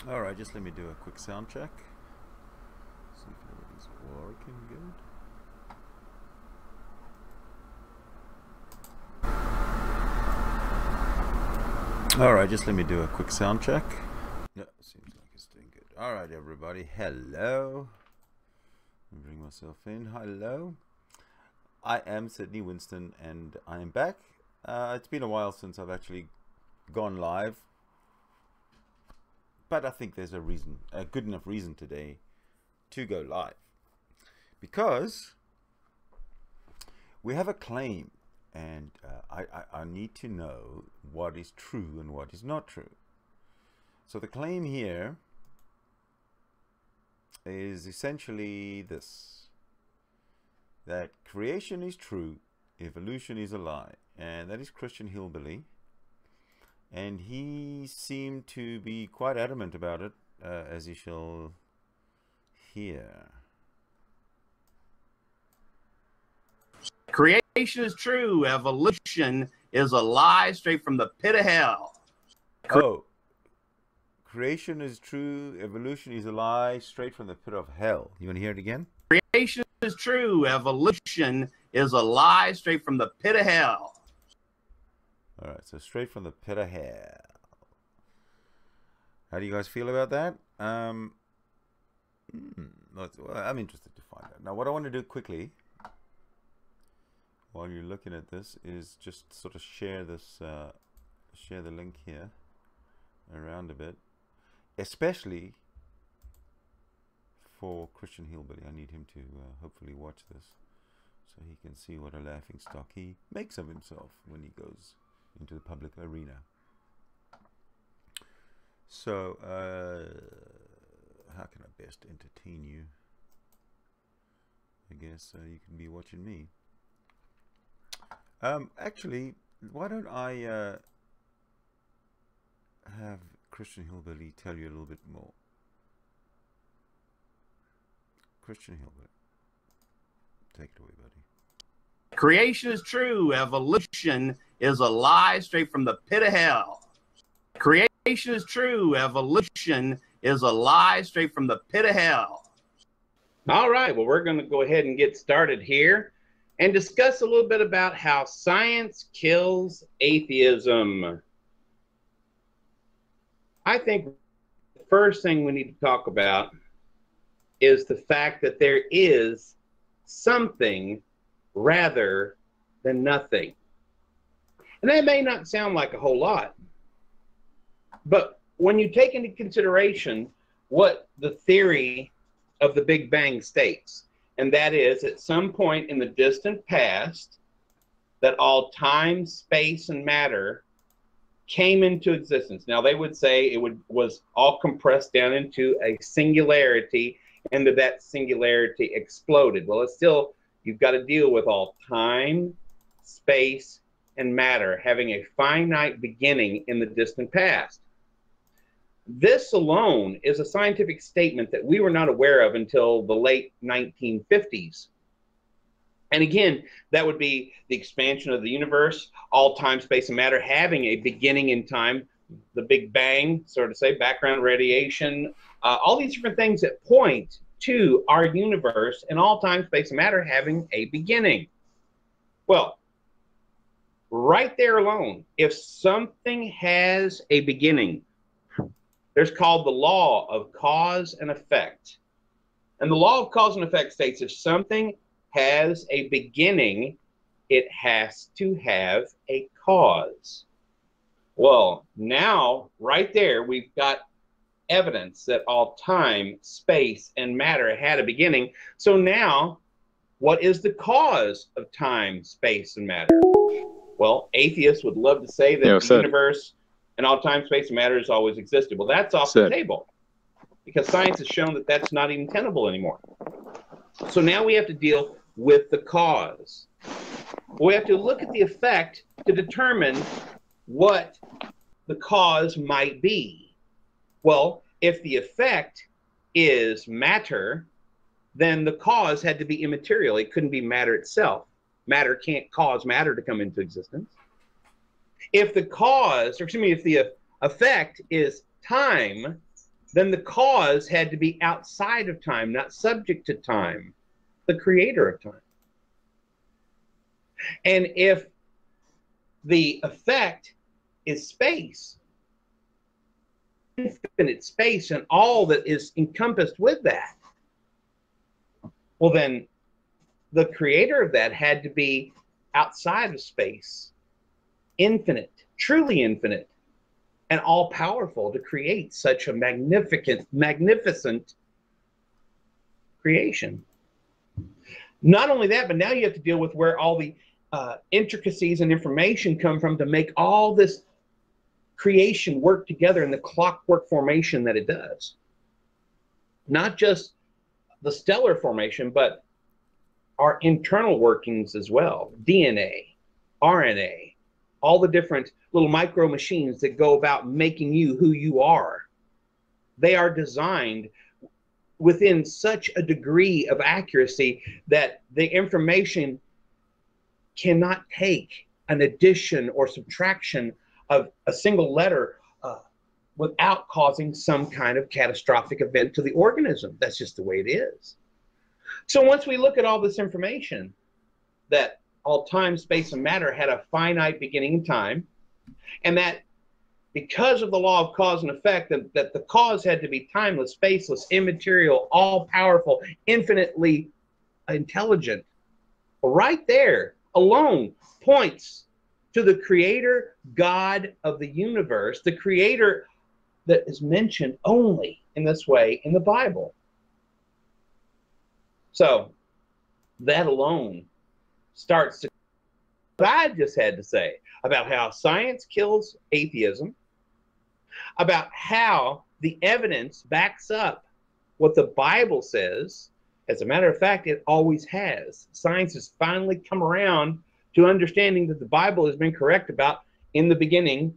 Alright, just let me do a quick sound check. See if everything's working good. Alright, just let me do a quick sound check. Yeah, seems like it's doing good. Alright, everybody, hello. Let me bring myself in. Hello. I am Sydney Winston and I am back. It's been a while since I've actually gone live. But I think there's a reason, a good enough reason today to go live. Because we have a claim and I need to know what is true and what is not true. So the claim here is essentially this: that creation is true, evolution is a lie. And that is Christian Hillbilly. And he seemed to be quite adamant about it, as you shall hear. Creation is true. Evolution is a lie straight from the pit of hell. Oh, creation is true. Evolution is a lie straight from the pit of hell. You want to hear it again? Creation is true. Evolution is a lie straight from the pit of hell. All right, so straight from the pit of hell. How do you guys feel about that? I'm interested to find out. Now, what I want to do quickly, while you're looking at this, is just sort of share this, share the link here around a bit, especially for Christian Hillbilly. I need him to hopefully watch this so he can see what a laughing stock he makes of himself when he goes into the public arena. So, how can I best entertain you? I guess you can be watching me. Actually, why don't I have Christian Hillbilly tell you a little bit more. Christian Hillbilly, take it away, buddy. Creation is true. Evolution is a lie straight from the pit of hell. Creation is true. Evolution is a lie straight from the pit of hell. All right. Well, we're going to go ahead and get started here and discuss a little bit about how science kills atheism. I think the first thing we need to talk about is the fact that there is something rather than nothing. And that may not sound like a whole lot, but when you take into consideration what the theory of the Big Bang states, and that is at some point in the distant past that all time, space, and matter came into existence. Now they would say it was all compressed down into a singularity, and that singularity exploded. Well, it's still, you've got to deal with all time, space, and matter having a finite beginning in the distant past. This alone is a scientific statement that we were not aware of until the late 1950s. And again, that would be the expansion of the universe, all time, space, and matter having a beginning in time, the Big Bang, so to say, background radiation, all these different things that point to our universe and all time, space, and matter having a beginning. Well, right there alone, if something has a beginning, there's called the law of cause and effect. And the law of cause and effect states if something has a beginning, it has to have a cause. Well, now, right there, we've got evidence that all time, space, and matter had a beginning. So now, what is the cause of time, space, and matter? Well, atheists would love to say that the universe and all time, space, and matter has always existed. Well, that's off the table because science has shown that that's not even tenable anymore. So now we have to deal with the cause. We have to look at the effect to determine what the cause might be. Well, if the effect is matter, then the cause had to be immaterial. It couldn't be matter itself. Matter can't cause matter to come into existence. If the cause, or excuse me, if the effect is time, then the cause had to be outside of time, not subject to time, the creator of time. And if the effect is space, infinite space, and all that is encompassed with that, well, then the creator of that had to be outside of space, infinite, truly infinite, and all-powerful to create such a magnificent creation. Not only that, but now you have to deal with where all the intricacies and information come from to make all this creation work together in the clockwork formation that it does. Not just the stellar formation, but our internal workings as well. DNA, RNA, all the different little micro machines that go about making you who you are. They are designed within such a degree of accuracy that the information cannot take an addition or subtraction of a single letter without causing some kind of catastrophic event to the organism. That's just the way it is. So once we look at all this information, that all time, space, and matter had a finite beginning in time, and that because of the law of cause and effect, that the cause had to be timeless, spaceless, immaterial, all-powerful, infinitely intelligent. Right there alone points to the creator God of the universe, the creator that is mentioned only in this way in the Bible. So that alone starts to what I just had to say about how science kills atheism, about how the evidence backs up what the Bible says. As a matter of fact, it always has. Science has finally come around to understanding that the Bible has been correct about, in the beginning,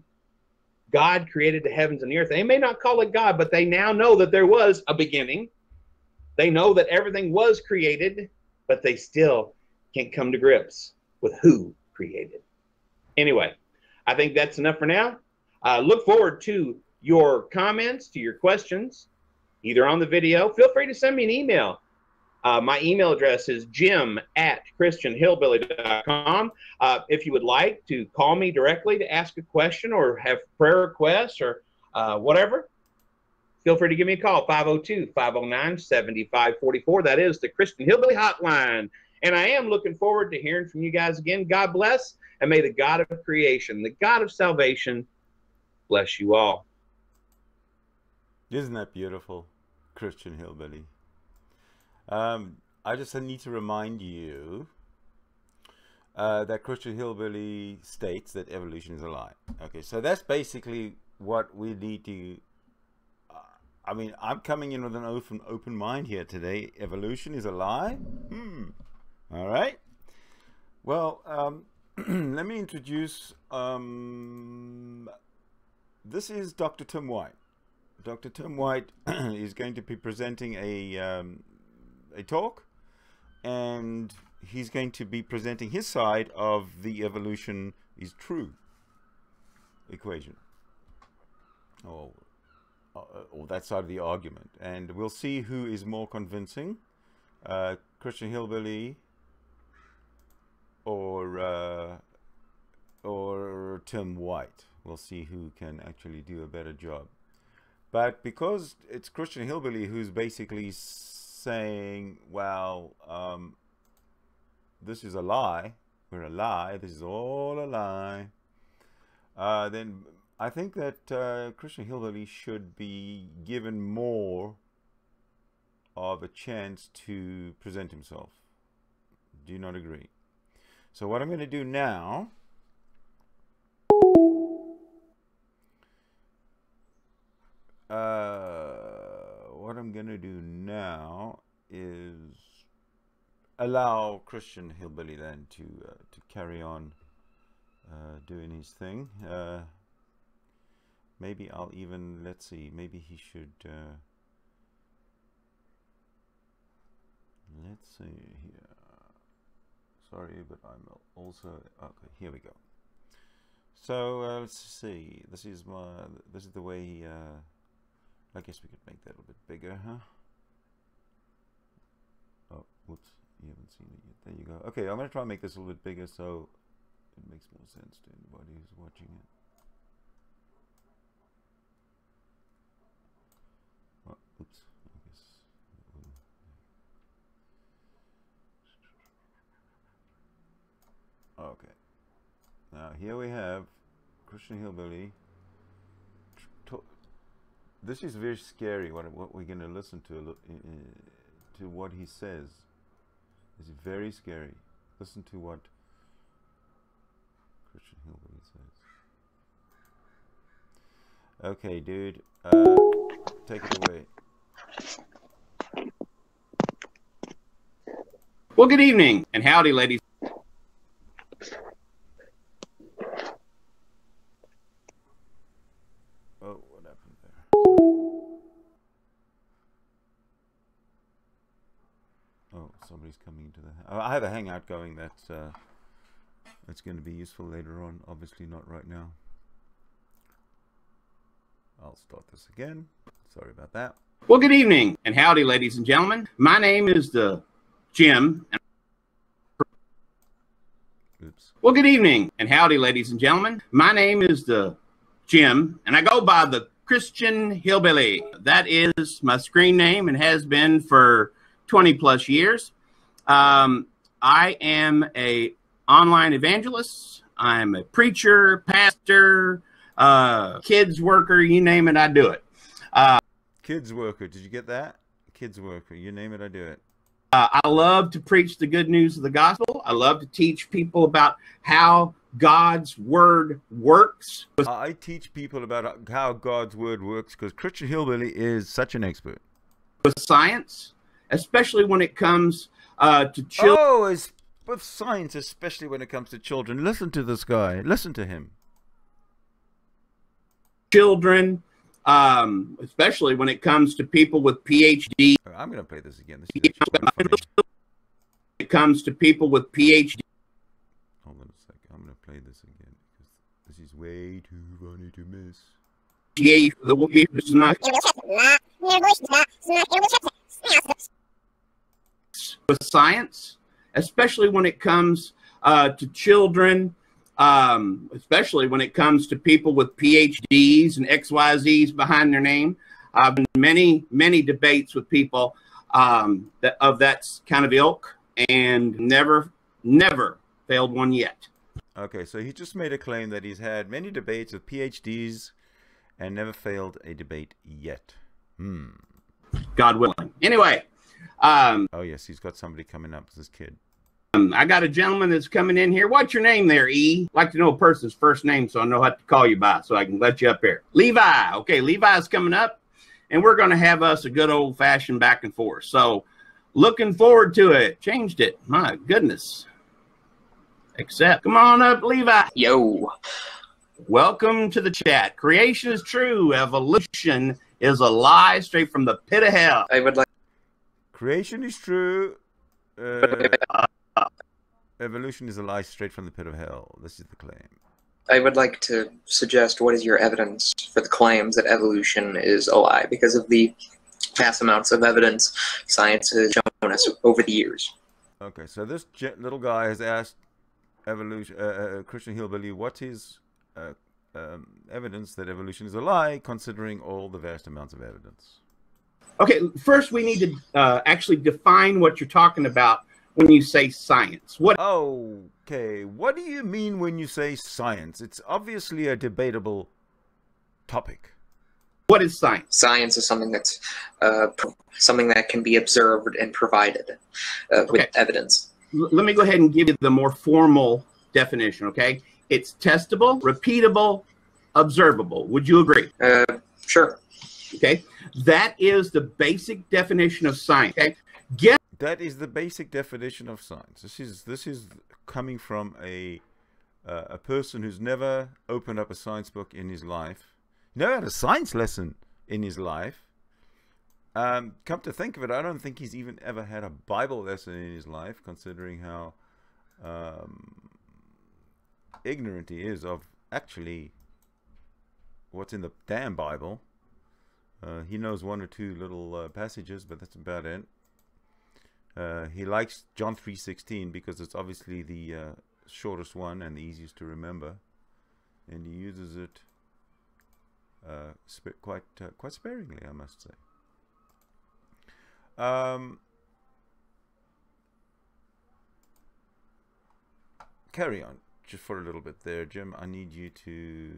God created the heavens and the earth. They may not call it God, but they now know that there was a beginning. They know that everything was created, but they still can't come to grips with who created. Anyway, I think that's enough for now. Look forward to your comments, to your questions, either on the video. Feel free to send me an email. My email address is jim@christianhillbilly.com. If you would like to call me directly to ask a question or have prayer requests or whatever, feel free to give me a call, 502-509-7544. That is the Christian Hillbilly Hotline. And I am looking forward to hearing from you guys again. God bless, and may the God of creation, the God of salvation, bless you all. Isn't that beautiful, Christian Hillbilly? I just need to remind you that Christian Hillbilly states that evolution is a lie. Okay, so that's basically what we need to... I mean, I'm coming in with an open mind here today. Evolution is a lie? All right. Well, let me introduce... this is Dr. Tim White. Dr. Tim White is going to be presenting a talk, and he's going to be presenting his side of the evolution is true equation, or that side of the argument, and we'll see who is more convincing, Christian Hillbilly or Tim White. We'll see who can actually do a better job. But because it's Christian Hillbilly who's basically saying, well, this is a lie, we're a lie, this is all a lie, then I think that Christian Hillbilly should be given more of a chance to present himself. Do you not agree? So what I'm going to do now is allow Christian Hillbilly then to carry on doing his thing. Maybe I'll even, let's see, maybe he should let's see here. Sorry, but I'm also okay. Here we go. So let's see. This is the way I guess we could make that a little bit bigger, huh? Oh, whoops. You haven't seen it yet. There you go. Okay, I'm going to try and make this a little bit bigger so it makes more sense to anybody who's watching it. Oh, oops. I guess. Okay. Now, here we have Christian Hillbilly. This is very scary, what we're going to listen to what he says. It's very scary. Listen to what Christian Hillbilly says. Okay, dude. Take it away. Well, good evening and howdy, ladies. Oh, what happened there? Oh, somebody's coming into the... I have a hangout going that's going to be useful later on. Obviously not right now. I'll start this again. Sorry about that. Well, good evening and howdy, ladies and gentlemen. My name is Jim. Oops. Well, good evening and howdy, ladies and gentlemen. My name is Jim, and I go by the Christian Hillbilly. That is my screen name and has been for 20 plus years. I am a online evangelist. I'm a preacher, pastor, kids worker, you name it, I do it. Kids worker, did you get that? Kids worker, you name it, I do it. I love to preach the good news of the gospel. I love to teach people about how God's word works. I teach people about how God's word works because Christian Hillbilly is such an expert. With science, especially when it comes to children. Oh, it's with science, especially when it comes to children. Listen to this guy. Listen to him. Children, especially when it comes to people with PhD. I'm going to play this again. This is it comes to people with PhD. Hold on a second. I'm going to play this again because this is way too funny to miss. With science, especially when it comes to children, especially when it comes to people with PhDs and XYZs behind their name. I've been in many debates with people that kind of ilk and never failed one yet. Okay, so he just made a claim that he's had many debates with PhDs and never failed a debate yet. God willing. Anyway. Oh, yes, he's got somebody coming up, this kid. I got a gentleman that's coming in here. What's your name there, E? I'd like to know a person's first name so I know how to call you by so I can let you up here. Levi. Okay, Levi's coming up, and we're going to have us a good old-fashioned back and forth. So looking forward to it. Changed it. My goodness. Accept. Come on up, Levi. Yo. Welcome to the chat. Creation is true. Evolution is a lie straight from the pit of hell. I would like... Creation is true. Evolution is a lie straight from the pit of hell. This is the claim. I would like to suggest what is your evidence for the claims that evolution is a lie because of the vast amounts of evidence science has shown us over the years. Okay, so this little guy has asked Christian Hillbilly what is evidence that evolution is a lie, considering all the vast amounts of evidence. Okay, first we need to actually define what you're talking about when you say science. What? Okay, what do you mean when you say science? It's obviously a debatable topic. What is science? Science is something that's something that can be observed and provided with evidence. Let me go ahead and give you the more formal definition, okay? It's testable, repeatable, observable. Would you agree? Sure. Okay, that is the basic definition of science. Okay, that is the basic definition of science. This is coming from a person who's never opened up a science book in his life, never had a science lesson in his life. Come to think of it, I don't think he's even ever had a Bible lesson in his life, considering how ignorant he is of actually what's in the damn Bible. He knows one or two little passages, but that's about it. He likes John 3:16 because it's obviously the shortest one and the easiest to remember, and he uses it quite sparingly, I must say. Carry on just for a little bit there, Jim. I need you to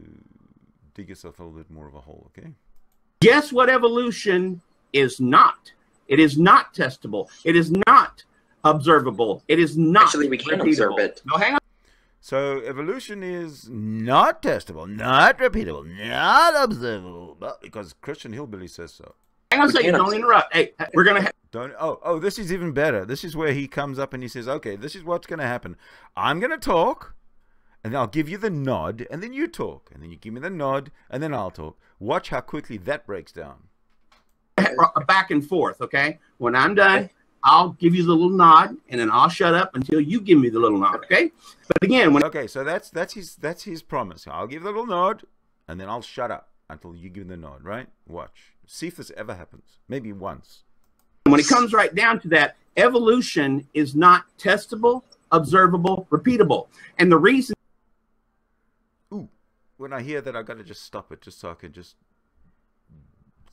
dig yourself a little bit more of a hole, okay? Guess what evolution is not? It is not testable. It is not observable. It is not. Actually, we can observe it. No, hang on. So evolution is not testable, not repeatable, not observable, but because Christian Hillbilly says so. Hang on a second. Don't interrupt. Hey, we're gonna. Don't. Oh, this is even better. This is where he comes up and he says, "Okay, this is what's going to happen. I'm going to talk, and I'll give you the nod, and then you talk, and then you give me the nod, and then I'll talk. Watch how quickly that breaks down." Back and forth, okay? When I'm done, I'll give you the little nod, and then I'll shut up until you give me the little nod, okay? But again, when okay, so that's his promise. I'll give the little nod, and then I'll shut up until you give the nod, right? Watch. See if this ever happens. Maybe once. When it comes right down to that, evolution is not testable, observable, repeatable. And the reason... Ooh, when I hear that, I got to just stop it just so I can just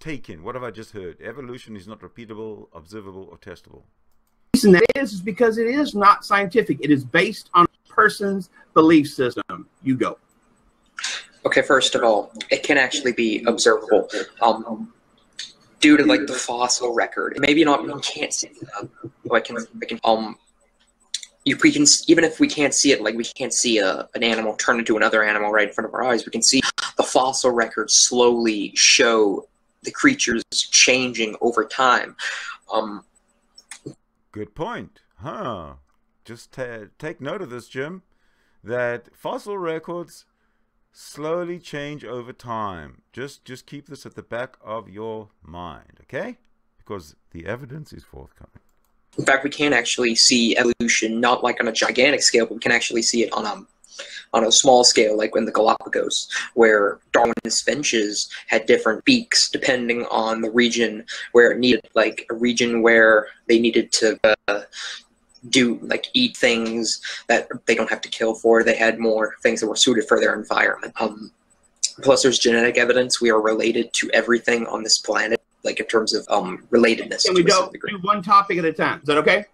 take in. What have I just heard? Evolution is not repeatable, observable, or testable. The reason that is because it is not scientific. It is based on a person's belief system. You go. Okay, first of all, it can actually be observable. Due to like the fossil record, maybe not. We can't see it. We can even if we can't see it, like we can't see an animal turn into another animal right in front of our eyes. We can see the fossil record slowly show the creatures changing over time. Good point, huh? Just take note of this, Jim. That fossil records slowly change over time. Just keep this at the back of your mind, okay? Because the evidence is forthcoming. In fact, we can actually see evolution not like on a gigantic scale, but we can actually see it on a small scale, like in the Galapagos, where Darwin's finches had different beaks depending on the region where it needed, like a region where they needed to eat things that they don't have to kill for. They had more things that were suited for their environment. Plus, there's genetic evidence. We are related to everything on this planet, like in terms of relatedness. Can we do one topic at a time? Is that okay?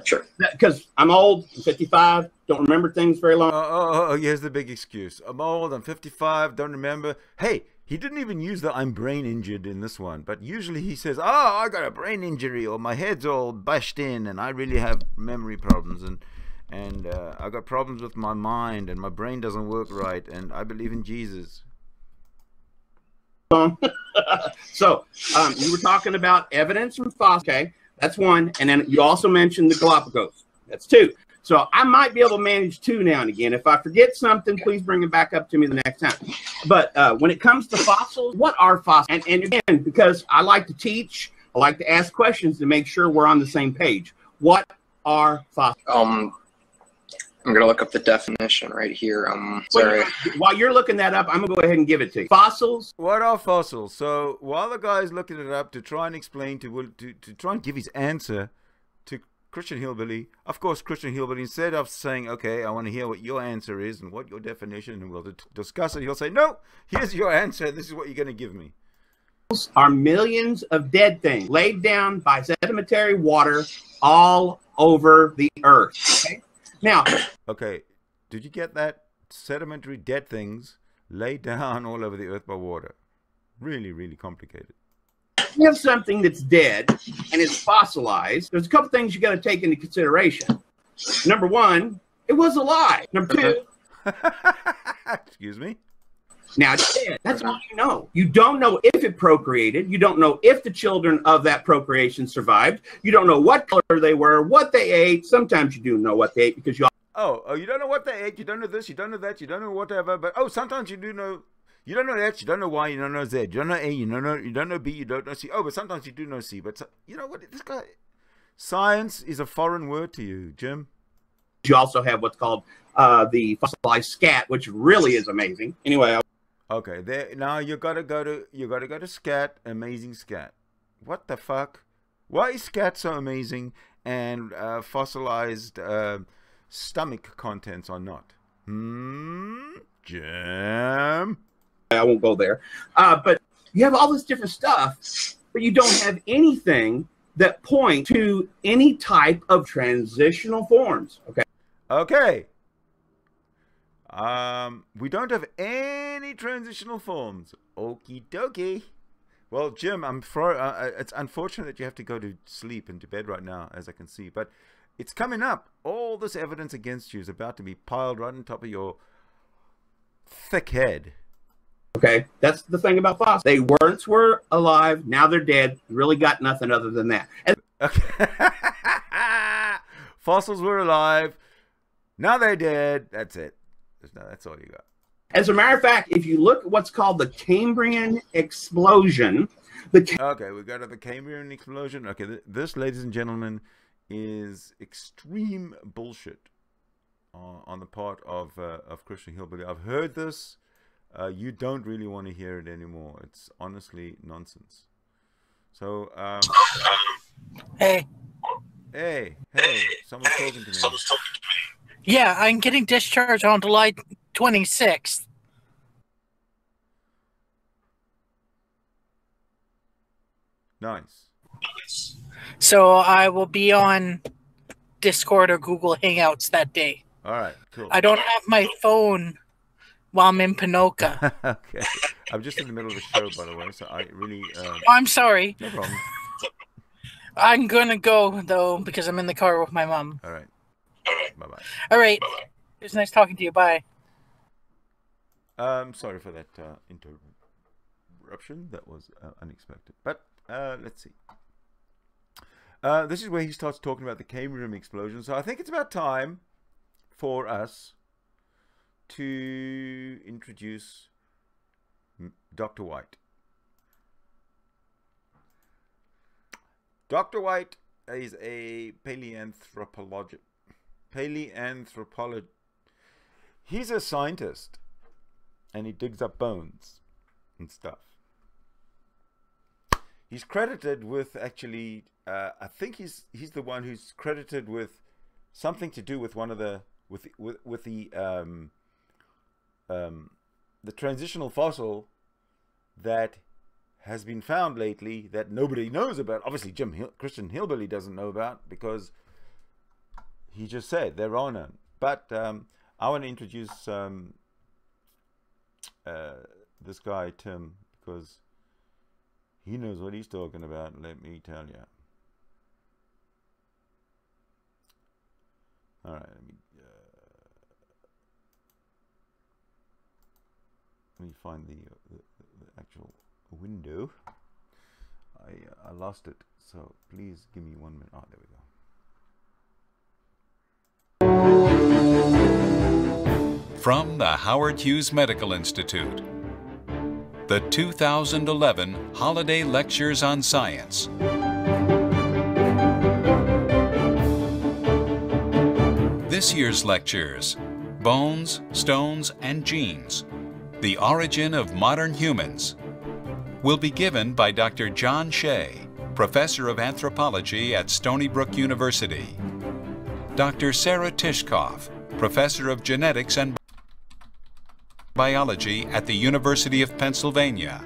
Sure. Because I'm old, I'm 55, don't remember things very long. Here's the big excuse. I'm old, I'm 55, don't remember. Hey, he didn't even use the "I'm brain injured" in this one, but usually he says, "Oh, I got a brain injury," or "My head's all bashed in, and I really have memory problems, and I got problems with my mind, and my brain doesn't work right, and I believe in Jesus." So, you were talking about evidence from fossils, okay? That's one, and then you also mentioned the Galapagos. That's two. So I might be able to manage two now and again. If I forget something, please bring it back up to me the next time. But when it comes to fossils, what are fossils? And again, because I like to teach, I like to ask questions to make sure we're on the same page. What are fossils? I'm going to look up the definition right here. Sorry. While you're looking that up, I'm going to go ahead and give it to you. Fossils. What are fossils? So while the guy's looking it up to try and explain, to try and give his answer to Christian Hillbilly, of course, Christian Hillbilly, instead of saying, "Okay, I want to hear what your answer is and what your definition, and we'll discuss it," he'll say, "No, here's your answer. This is what you're going to give me." Are millions of dead things laid down by sedimentary water all over the earth. Okay? Now, okay, did you get that? Sedimentary dead things laid down all over the earth by water. Really, really complicated. You have something that's dead and it's fossilized. There's a couple things you got to take into consideration. Number one, it was alive. Number two, excuse me. Now it's dead. That's all you know. You don't know if it procreated. You don't know if the children of that procreation survived. You don't know what color they were, what they ate. Sometimes you do know what they ate because you. Oh, you don't know what they ate. You don't know this. You don't know that. You don't know whatever. But sometimes you do know. You don't know X. You don't know Y. You don't know Z. You don't know A. You don't know B. You don't know C. Oh, but sometimes you do know C. But you know what? This guy, science is a foreign word to you, Jim. You also have what's called the fossilized scat, which really is amazing. Anyway. Okay, there now you gotta go to scat, amazing scat. What the fuck? Why is scat so amazing and fossilized stomach contents are not? Jim? I won't go there. But you have all this different stuff, but you don't have anything that point to any type of transitional forms. Okay. Okay. We don't have any transitional forms. Okie dokie. Well, Jim, it's unfortunate that you have to go to sleep and to bed right now, as I can see. But it's coming up. All this evidence against you is about to be piled right on top of your thick head. Okay, that's the thing about fossils. They once were alive, now they're dead. Really got nothing other than that. And okay. Fossils were alive, now they're dead. That's it. That's all you got. As a matter of fact, if you look at what's called the Cambrian explosion, okay, we go to the Cambrian explosion. Okay, this, ladies and gentlemen, is extreme bullshit on the part of Christian Hillbilly. I've heard this. You don't really want to hear it anymore. It's honestly nonsense. So, hey, someone's talking to me. Yeah, I'm getting discharged on July 26th. Nice. So I will be on Discord or Google Hangouts that day. All right, cool. I don't have my phone while I'm in Pinoca. Okay. I'm just in the middle of the show, by the way, so I really... I'm sorry. No problem. I'm going to go, though, because I'm in the car with my mom. All right. Bye-bye. All right. It was nice talking to you. Bye. Sorry for that interruption. That was unexpected. But let's see. This is where he starts talking about the Cambrian explosion. So I think it's about time for us to introduce Dr. White. Dr. White is a paleoanthropologist. He's a scientist, and he digs up bones and stuff. He's credited with actually, I think he's the one who's credited with something to do with one of the the transitional fossil that has been found lately that nobody knows about. Obviously, Christian Hillbilly doesn't know about because he just said there are none. But I want to introduce this guy, Tim, because he knows what he's talking about, let me tell you. All right, let me find the actual window. I lost it, so please give me 1 minute. Oh, there we go. From the Howard Hughes Medical Institute, the 2011 Holiday Lectures on Science. This year's lectures, Bones, Stones, and Genes, the Origin of Modern Humans, will be given by Dr. John Shea, Professor of Anthropology at Stony Brook University, Dr. Sarah Tishkoff, Professor of Genetics and Biology at the University of Pennsylvania,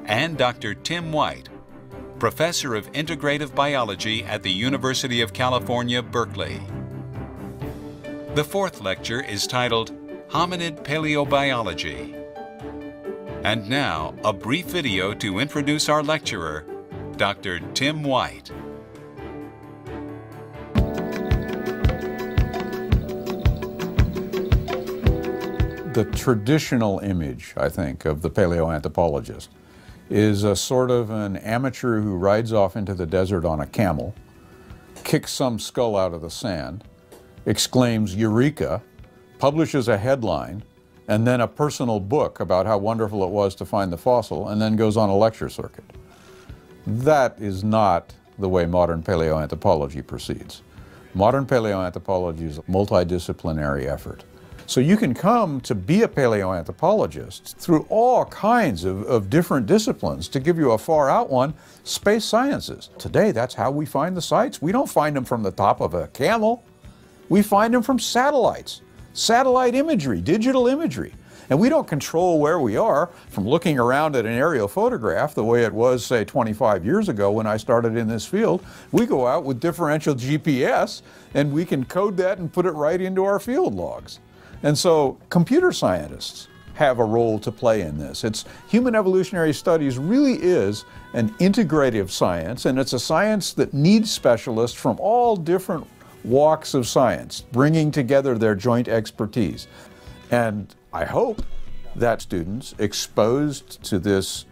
and Dr. Tim White, Professor of Integrative Biology at the University of California, Berkeley. The fourth lecture is titled Hominid Paleobiology. And now, a brief video to introduce our lecturer, Dr. Tim White. The traditional image, I think, of the paleoanthropologist is a sort of an amateur who rides off into the desert on a camel, kicks some skull out of the sand, exclaims, "Eureka!" publishes a headline, and then a personal book about how wonderful it was to find the fossil, and then goes on a lecture circuit. That is not the way modern paleoanthropology proceeds. Modern paleoanthropology is a multidisciplinary effort. So you can come to be a paleoanthropologist through all kinds of different disciplines. To give you a far out one, space sciences. Today, that's how we find the sites. We don't find them from the top of a camel. We find them from satellites, satellite imagery, digital imagery. And we don't control where we are from looking around at an aerial photograph the way it was, say, 25 years ago when I started in this field. We go out with differential GPS and we can code that and put it right into our field logs. And so computer scientists have a role to play in this. Human evolutionary studies really is an integrative science, and it's a science that needs specialists from all different walks of science, bringing together their joint expertise. And I hope that students exposed to this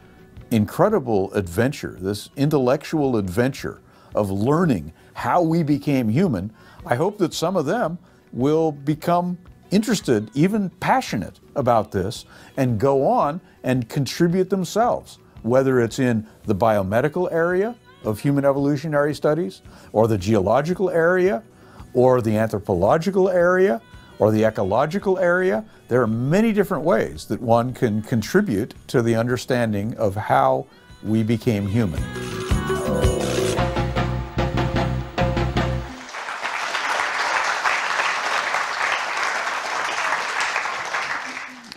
incredible adventure, this intellectual adventure of learning how we became human, I hope that some of them will become interested, even passionate about this, and go on and contribute themselves, whether it's in the biomedical area of human evolutionary studies, or the geological area, or the anthropological area, or the ecological area. There are many different ways that one can contribute to the understanding of how we became human.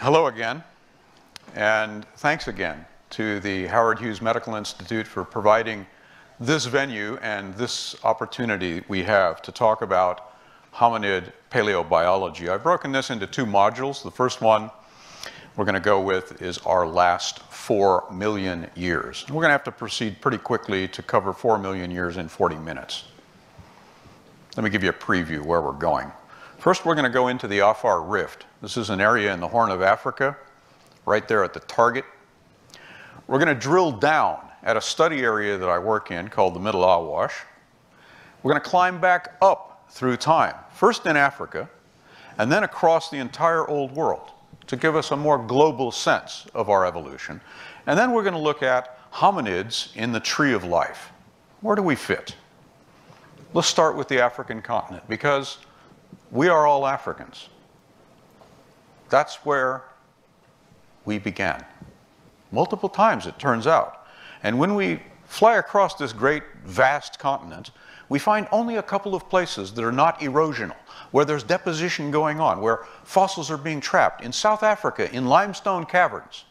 Hello again, and thanks again to the Howard Hughes Medical Institute for providing this venue and this opportunity we have to talk about hominid paleobiology. I've broken this into two modules. The first one we're going to go with is our last 4 million years. We're going to have to proceed pretty quickly to cover 4 million years in 40 minutes. Let me give you a preview where we're going. First, we're going to go into the Afar Rift. This is an area in the Horn of Africa, right there at the target. We're going to drill down at a study area that I work in called the Middle Awash. We're going to climb back up through time, first in Africa, and then across the entire Old World to give us a more global sense of our evolution. And then we're going to look at hominids in the tree of life. Where do we fit? Let's start with the African continent, because we are all Africans. That's where we began. Multiple times, it turns out. And when we fly across this great, vast continent, we find only a couple of places that are not erosional, where there's deposition going on, where fossils are being trapped. In South Africa, in limestone caverns.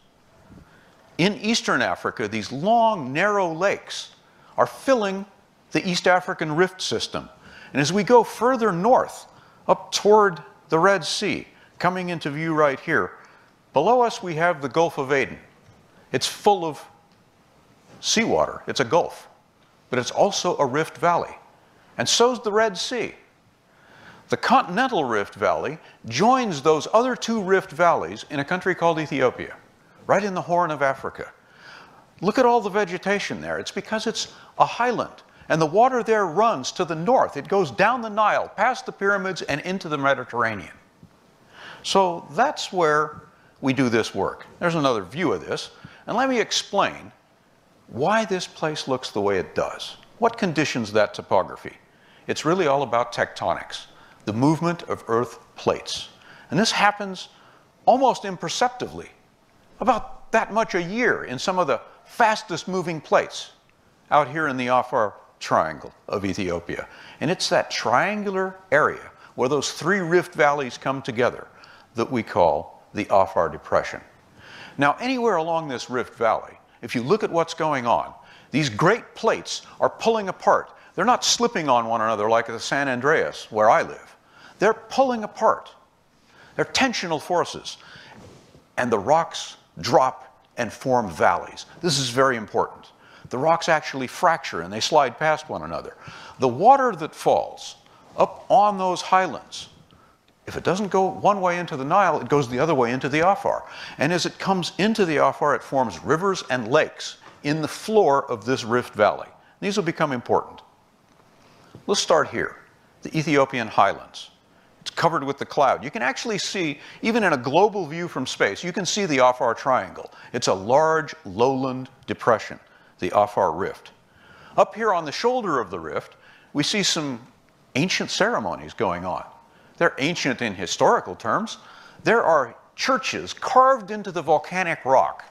In Eastern Africa, these long, narrow lakes are filling the East African Rift system. And as we go further north, up toward the Red Sea, coming into view right here, below us we have the Gulf of Aden. It's full of seawater. It's a gulf. But it's also a rift valley. And so's the Red Sea. The continental Rift Valley joins those other two rift valleys in a country called Ethiopia, right in the Horn of Africa. Look at all the vegetation there. It's because it's a highland. And the water there runs to the north. It goes down the Nile, past the pyramids, and into the Mediterranean. So that's where we do this work. There's another view of this. And let me explain why this place looks the way it does. What conditions that topography? It's really all about tectonics, the movement of Earth plates. And this happens almost imperceptibly, about that much a year in some of the fastest moving plates out here in the Afar Triangle of Ethiopia. And it's that triangular area where those three rift valleys come together that we call the Afar Depression. Now, anywhere along this rift valley, if you look at what's going on, these great plates are pulling apart. They're not slipping on one another like at the San Andreas, where I live. They're pulling apart. They're tensional forces. And the rocks drop and form valleys. This is very important. The rocks actually fracture and they slide past one another. The water that falls up on those highlands, if it doesn't go one way into the Nile, it goes the other way into the Afar. And as it comes into the Afar, it forms rivers and lakes in the floor of this rift valley. These will become important. Let's start here, the Ethiopian highlands. It's covered with the cloud. You can actually see, even in a global view from space, you can see the Afar Triangle. It's a large lowland depression, the Afar Rift. Up here on the shoulder of the rift, we see some ancient ceremonies going on. They're ancient in historical terms. There are churches carved into the volcanic rock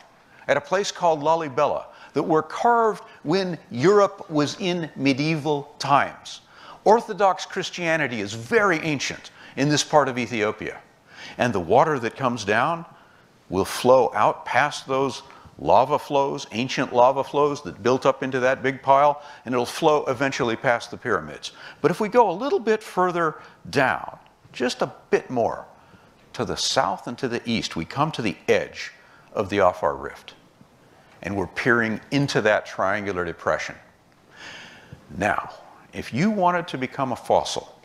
at a place called Lalibela that were carved when Europe was in medieval times. Orthodox Christianity is very ancient in this part of Ethiopia. And the water that comes down will flow out past those lava flows, ancient lava flows that built up into that big pile, and it'll flow eventually past the pyramids. But if we go a little bit further down, just a bit more, to the south and to the east, we come to the edge of the Afar Rift. And we're peering into that triangular depression. Now, if you wanted to become a fossil,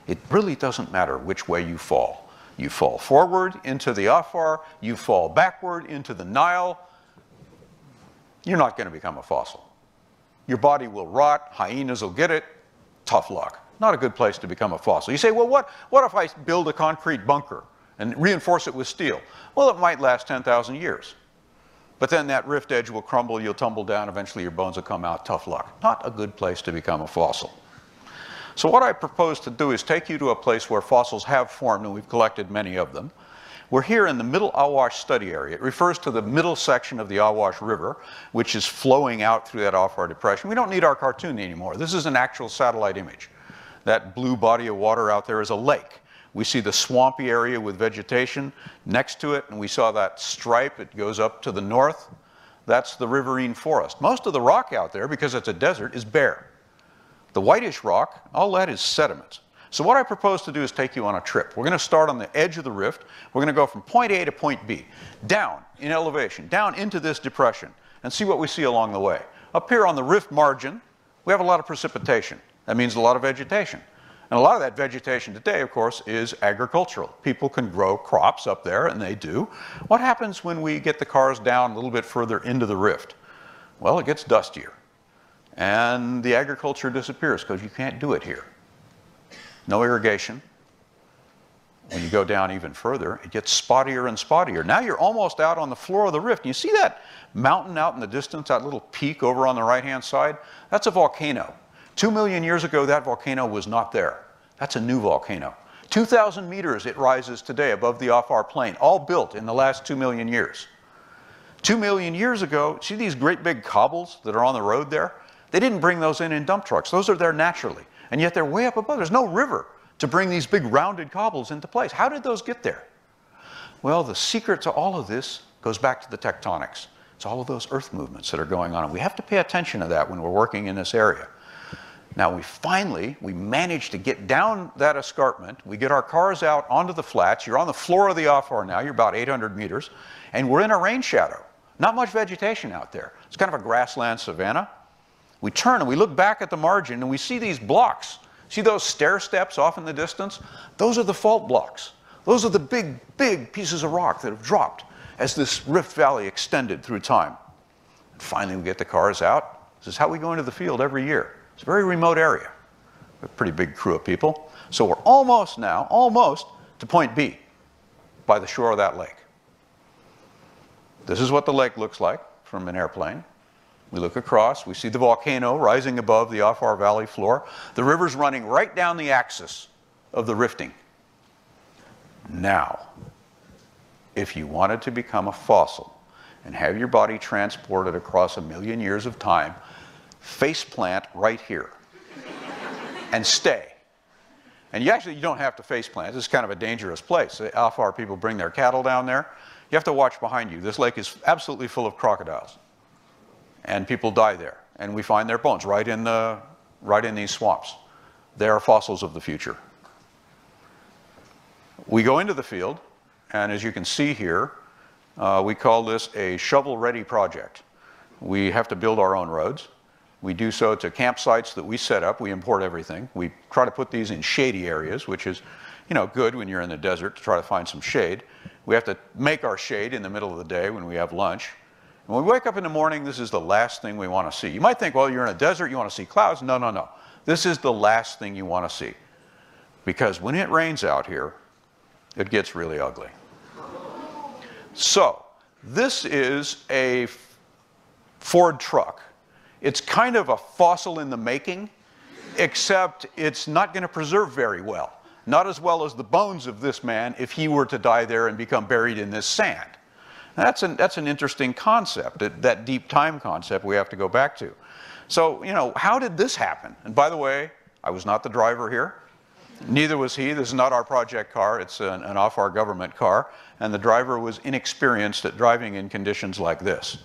it really doesn't matter which way you fall. You fall forward into the Afar, you fall backward into the Nile, you're not going to become a fossil. Your body will rot, hyenas will get it, tough luck. Not a good place to become a fossil. You say, well, what if I build a concrete bunker and reinforce it with steel? Well, it might last 10,000 years. But then that rift edge will crumble, you'll tumble down, eventually your bones will come out, tough luck. Not a good place to become a fossil. So what I propose to do is take you to a place where fossils have formed, and we've collected many of them. We're here in the Middle Awash study area. It refers to the middle section of the Awash River, which is flowing out through that Afar Depression. We don't need our cartoon anymore. This is an actual satellite image. That blue body of water out there is a lake. We see the swampy area with vegetation next to it, and we saw that stripe. It goes up to the north. That's the riverine forest. Most of the rock out there, because it's a desert, is bare. The whitish rock, all that is sediment. So what I propose to do is take you on a trip. We're going to start on the edge of the rift. We're going to go from point A to point B, down in elevation, down into this depression, and see what we see along the way. Up here on the rift margin, we have a lot of precipitation. That means a lot of vegetation. And a lot of that vegetation today, of course, is agricultural. People can grow crops up there, and they do. What happens when we get the cars down a little bit further into the rift? Well, it gets dustier. And the agriculture disappears because you can't do it here. No irrigation. When you go down even further, it gets spottier and spottier. Now you're almost out on the floor of the rift. You see that mountain out in the distance, that little peak over on the right-hand side? That's a volcano. 2 million years ago, that volcano was not there. That's a new volcano. 2,000 meters it rises today above the Afar Plain, all built in the last 2 million years. 2 million years ago, see these great big cobbles that are on the road there? They didn't bring those in dump trucks. Those are there naturally. And yet they're way up above. There's no river to bring these big rounded cobbles into place. How did those get there? Well, the secret to all of this goes back to the tectonics. It's all of those earth movements that are going on. And we have to pay attention to that when we're working in this area. Now we managed to get down that escarpment. We get our cars out onto the flats. You're on the floor of the Afar now. You're about 800 meters. And we're in a rain shadow. Not much vegetation out there. It's kind of a grassland savanna. We turn and we look back at the margin and we see these blocks. See those stair steps off in the distance? Those are the fault blocks. Those are the big, big pieces of rock that have dropped as this rift valley extended through time. And finally we get the cars out. This is how we go into the field every year. It's a very remote area. A pretty big crew of people. So we're almost to point B by the shore of that lake. This is what the lake looks like from an airplane. We look across, we see the volcano rising above the Afar Valley floor. The river's running right down the axis of the rifting. Now, if you wanted to become a fossil and have your body transported across 1 million years of time, face plant right here and stay. And you don't have to face plant. This is kind of a dangerous place. The Afar people bring their cattle down there. You have to watch behind you. This lake is absolutely full of crocodiles. And people die there. And we find their bones right in these swamps. They are fossils of the future. We go into the field, and as you can see here, we call this a shovel-ready project. We have to build our own roads. We do so to campsites that we set up. We import everything. We try to put these in shady areas, which is, good when you're in the desert to try to find some shade. We have to make our shade in the middle of the day when we have lunch. And when we wake up in the morning, this is the last thing we want to see. You might think, well, you're in a desert, you want to see clouds. No, no, no. This is the last thing you want to see. Because when it rains out here, it gets really ugly. So, this is a Ford truck. It's kind of a fossil in the making, except it's not going to preserve very well. not as well as the bones of this man if he were to die there and become buried in this sand. That's an interesting concept, that deep time concept we have to go back to. So, you know, how did this happen? And by the way, I was not the driver here. Neither was he. This is not our project car. It's an off our government car. And the driver was inexperienced at driving in conditions like this.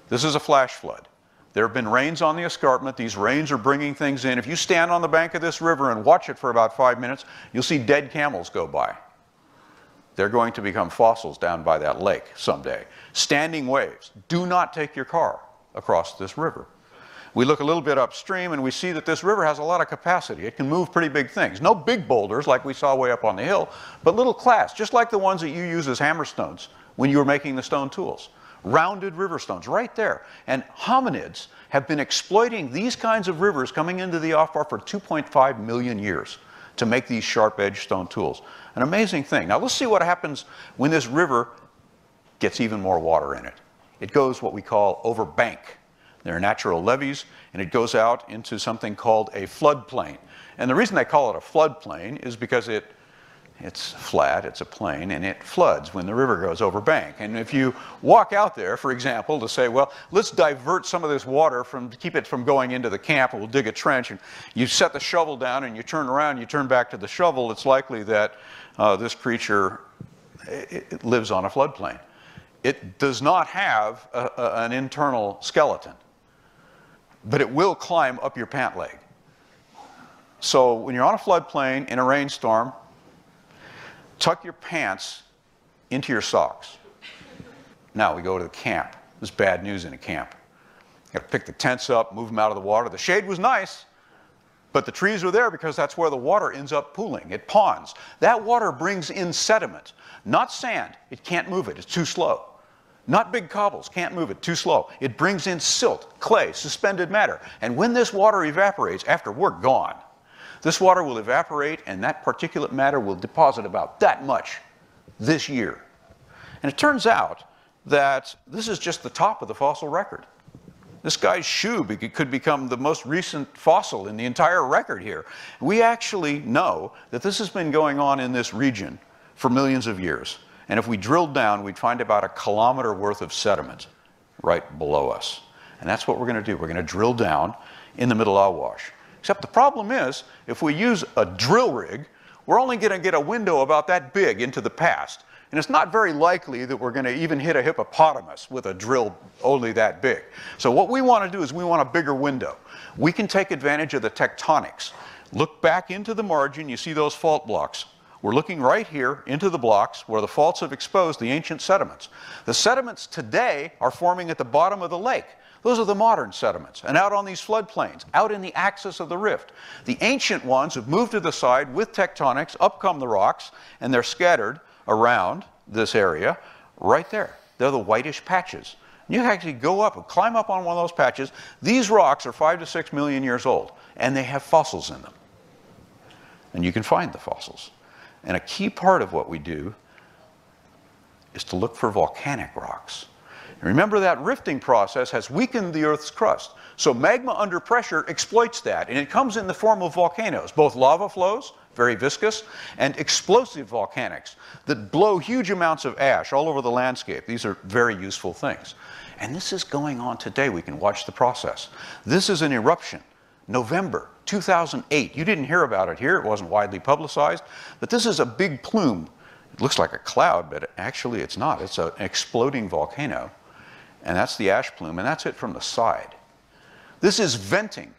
This is a flash flood. There have been rains on the escarpment. These rains are bringing things in. If you stand on the bank of this river and watch it for about 5 minutes, you'll see dead camels go by. They're going to become fossils down by that lake someday. Standing waves. Do not take your car across this river. We look a little bit upstream and we see that this river has a lot of capacity. It can move pretty big things. No big boulders like we saw way up on the hill, but little clasts, just like the ones that you use as hammerstones when you were making the stone tools. Rounded river stones right there. And hominids have been exploiting these kinds of rivers coming into the off-bar for 2.5 million years to make these sharp-edged stone tools. An amazing thing. Now let's see what happens when this river gets even more water in it. It goes what we call over bank. There are natural levees, and it goes out into something called a floodplain. And the reason they call it a floodplain is because it's flat, it's a plain, and it floods when the river goes over bank. And if you walk out there, for example, to say, well, let's divert some of this water to keep it from going into the camp, and we'll dig a trench, and you set the shovel down, and you turn around, you turn back to the shovel, it's likely that this creature it lives on a floodplain. It does not have an internal skeleton, but it will climb up your pant leg. So when you're on a floodplain in a rainstorm, tuck your pants into your socks. Now we go to the camp. There's bad news in a camp. You got to pick the tents up, move them out of the water. The shade was nice, but the trees were there because that's where the water ends up pooling. It ponds. That water brings in sediment, not sand. It can't move it. It's too slow. Not big cobbles, can't move it, too slow. It brings in silt, clay, suspended matter. And when this water evaporates, after we're gone, this water will evaporate and that particulate matter will deposit about that much this year. And it turns out that this is just the top of the fossil record. This guy's shoe could become the most recent fossil in the entire record here. We actually know that this has been going on in this region for millions of years. And if we drilled down, we'd find about 1 kilometer worth of sediment right below us. And that's what we're going to do. We're going to drill down in the Middle Awash. Except the problem is, if we use a drill rig, we're only going to get a window about that big into the past. And it's not very likely that we're going to even hit a hippopotamus with a drill only that big. So what we want to do is we want a bigger window. We can take advantage of the tectonics. Look back into the margin, you see those fault blocks. We're looking right here into the blocks where the faults have exposed the ancient sediments. The sediments today are forming at the bottom of the lake. Those are the modern sediments. And out on these floodplains, out in the axis of the rift. The ancient ones have moved to the side with tectonics, up come the rocks, and they're scattered around this area right there. They're the whitish patches. You can actually go up and climb up on one of those patches. These rocks are 5 to 6 million years old, and they have fossils in them. And you can find the fossils. And a key part of what we do is to look for volcanic rocks. And remember, that rifting process has weakened the Earth's crust. So magma under pressure exploits that, and it comes in the form of volcanoes, both lava flows, very viscous, and explosive volcanics that blow huge amounts of ash all over the landscape. These are very useful things. And this is going on today. We can watch the process. This is an eruption. November 2008. You didn't hear about it here. It wasn't widely publicized. But this is a big plume. It looks like a cloud, but actually it's not. It's an exploding volcano. And that's the ash plume, and that's it from the side. This is venting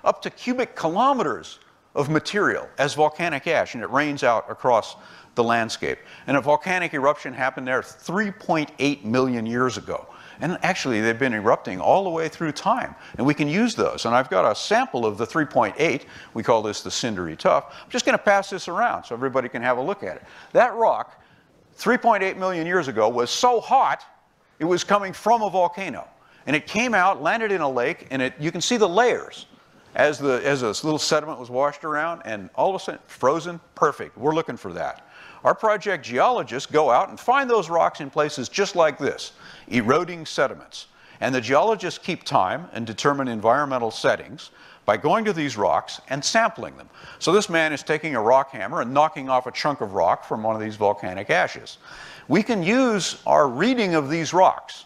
up to cubic kilometers of material as volcanic ash, and it rains out across the landscape. And a volcanic eruption happened there 3.8 million years ago. And actually, they've been erupting all the way through time. And we can use those. And I've got a sample of the 3.8. We call this the cindery tuff. I'm just going to pass this around so everybody can have a look at it. That rock, 3.8 million years ago, was so hot, it was coming from a volcano. And it came out, landed in a lake, and you can see the layers as this little sediment was washed around, and all of a sudden, frozen, perfect. We're looking for that. Our project geologists go out and find those rocks in places just like this, eroding sediments. And the geologists keep time and determine environmental settings by going to these rocks and sampling them. So this man is taking a rock hammer and knocking off a chunk of rock from one of these volcanic ashes. We can use our reading of these rocks,